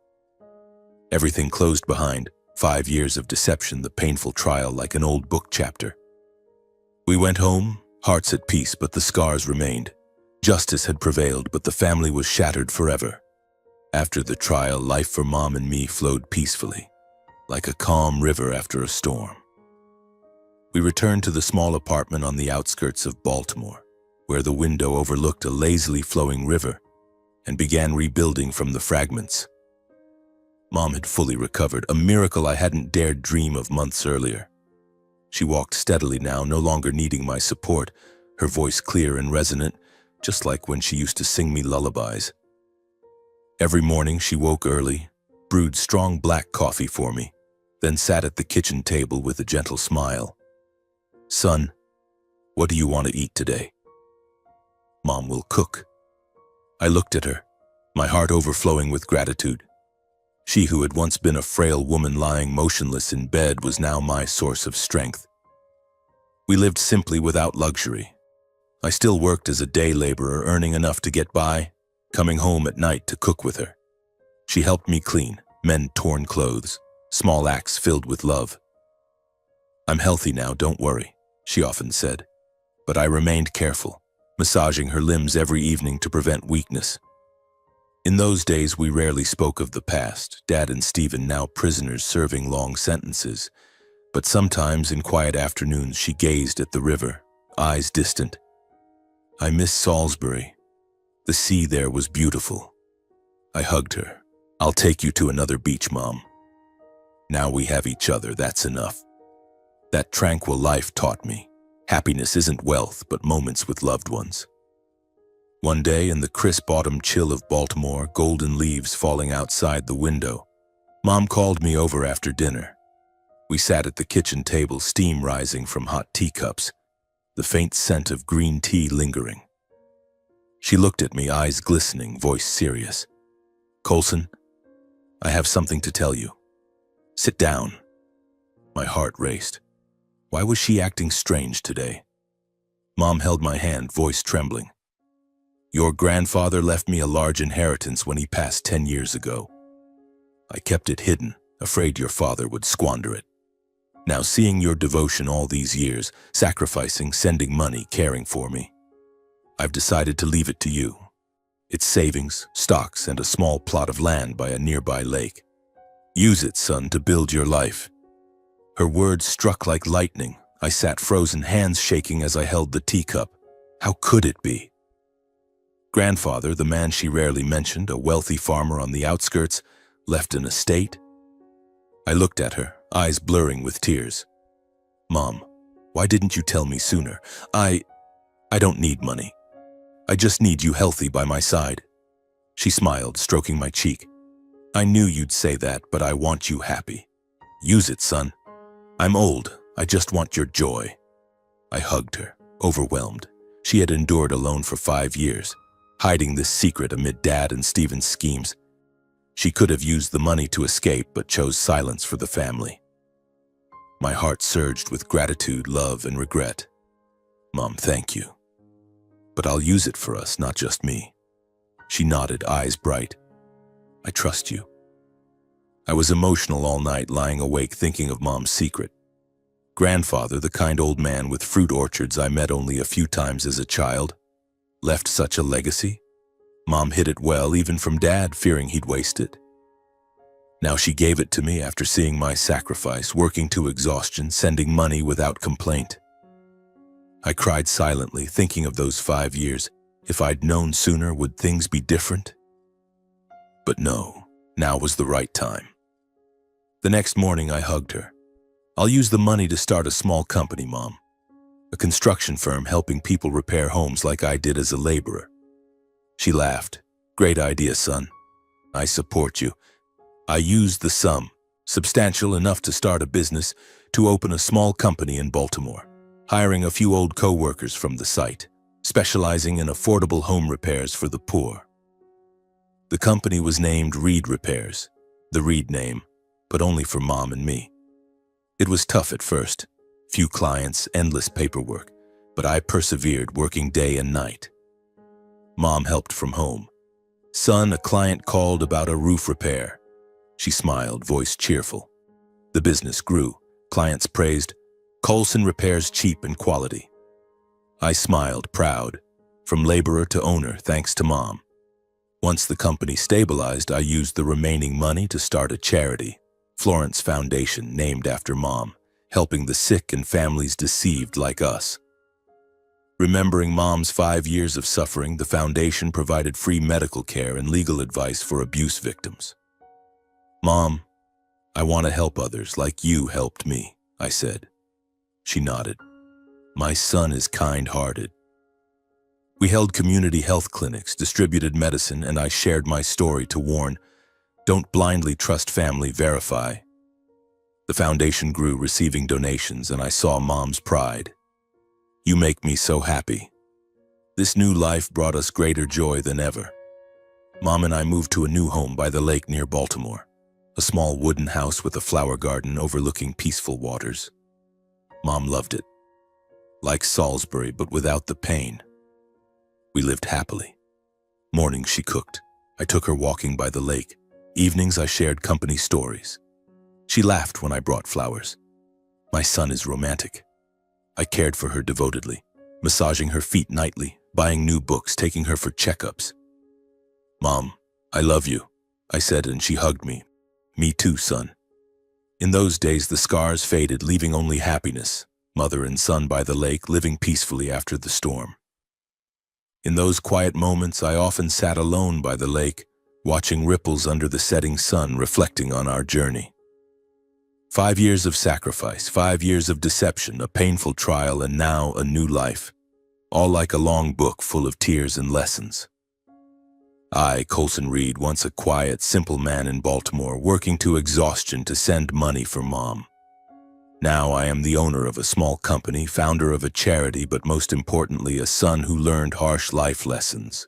Everything closed behind, 5 years of deception, the painful trial like an old book chapter. We went home, hearts at peace, but the scars remained. Justice had prevailed, but the family was shattered forever. After the trial, life for Mom and me flowed peacefully, like a calm river after a storm. We returned to the small apartment on the outskirts of Baltimore, where the window overlooked a lazily flowing river, and began rebuilding from the fragments. Mom had fully recovered, a miracle I hadn't dared dream of months earlier. She walked steadily now, no longer needing my support, her voice clear and resonant, just like when she used to sing me lullabies. Every morning she woke early, brewed strong black coffee for me, then sat at the kitchen table with a gentle smile. "Son, what do you want to eat today?" "Mom will cook." I looked at her, my heart overflowing with gratitude. She who had once been a frail woman lying motionless in bed was now my source of strength. We lived simply without luxury. I still worked as a day laborer, earning enough to get by, coming home at night to cook with her. She helped me clean, mend torn clothes, small acts filled with love. "I'm healthy now, don't worry," she often said. But I remained careful, massaging her limbs every evening to prevent weakness. In those days, we rarely spoke of the past, Dad and Stephen now prisoners serving long sentences. But sometimes in quiet afternoons, she gazed at the river, eyes distant. "I miss Salisbury. The sea there was beautiful." I hugged her. "I'll take you to another beach, Mom. Now we have each other, that's enough." That tranquil life taught me, happiness isn't wealth, but moments with loved ones. One day, in the crisp autumn chill of Baltimore, golden leaves falling outside the window, Mom called me over after dinner. We sat at the kitchen table, steam rising from hot teacups, the faint scent of green tea lingering. She looked at me, eyes glistening, voice serious. "Colson, I have something to tell you. Sit down." My heart raced. Why was she acting strange today? Mom held my hand, voice trembling. "Your grandfather left me a large inheritance when he passed 10 years ago. I kept it hidden, afraid your father would squander it. Now seeing your devotion all these years, sacrificing, sending money, caring for me, I've decided to leave it to you. It's savings, stocks, and a small plot of land by a nearby lake. Use it, son, to build your life." Her words struck like lightning. I sat frozen, hands shaking as I held the teacup. How could it be? Grandfather, the man she rarely mentioned, a wealthy farmer on the outskirts, left an estate? I looked at her, eyes blurring with tears. Mom, why didn't you tell me sooner? I don't need money. I just need you healthy by my side. She smiled, stroking my cheek. I knew you'd say that, but I want you happy. Use it, son. I'm old. I just want your joy. I hugged her, overwhelmed. She had endured alone for 5 years, hiding this secret amid Dad and Stephen's schemes. She could have used the money to escape, but chose silence for the family. My heart surged with gratitude, love, and regret. Mom, thank you. But I'll use it for us, not just me. She nodded, eyes bright. I trust you. I was emotional all night, lying awake thinking of Mom's secret. Grandfather, the kind old man with fruit orchards I met only a few times as a child, left such a legacy? Mom hid it well, even from Dad, fearing he'd waste it. Now she gave it to me after seeing my sacrifice, working to exhaustion, sending money without complaint. I cried silently, thinking of those 5 years. If I'd known sooner, would things be different? But no, now was the right time. The next morning I hugged her. I'll use the money to start a small company, Mom. A construction firm helping people repair homes like I did as a laborer. She laughed. Great idea, son. I support you. I used the sum, substantial enough to start a business, to open a small company in Baltimore, hiring a few old co-workers from the site, specializing in affordable home repairs for the poor. The company was named Reed Repairs, the Reed name, but only for Mom and me. It was tough at first, few clients, endless paperwork, but I persevered, working day and night. Mom helped from home. Son, a client called about a roof repair. She smiled, voice cheerful. The business grew. Clients praised, Coulson repairs cheap and quality. I smiled, proud, from laborer to owner, thanks to Mom. Once the company stabilized, I used the remaining money to start a charity, Florence Foundation, named after Mom, helping the sick and families deceived like us. Remembering Mom's 5 years of suffering, the foundation provided free medical care and legal advice for abuse victims. Mom, I want to help others like you helped me, I said. She nodded. My son is kind-hearted. We held community health clinics, distributed medicine, and I shared my story to warn, don't blindly trust family, verify. The foundation grew, receiving donations, and I saw Mom's pride. You make me so happy. This new life brought us greater joy than ever. Mom and I moved to a new home by the lake near Baltimore, a small wooden house with a flower garden overlooking peaceful waters. Mom loved it. Like Salisbury, but without the pain. We lived happily. Mornings she cooked. I took her walking by the lake. Evenings I shared company stories. She laughed when I brought flowers. My son is romantic. I cared for her devotedly, massaging her feet nightly, buying new books, taking her for checkups. Mom, I love you, I said, and she hugged me. Me too, son. In those days, the scars faded, leaving only happiness, mother and son by the lake, living peacefully after the storm. In those quiet moments, I often sat alone by the lake, watching ripples under the setting sun, reflecting on our journey. 5 years of sacrifice, 5 years of deception, a painful trial, and now a new life, all like a long book full of tears and lessons. I, Coulson Reed, once a quiet, simple man in Baltimore, working to exhaustion to send money for Mom. Now I am the owner of a small company, founder of a charity, but most importantly, a son who learned harsh life lessons.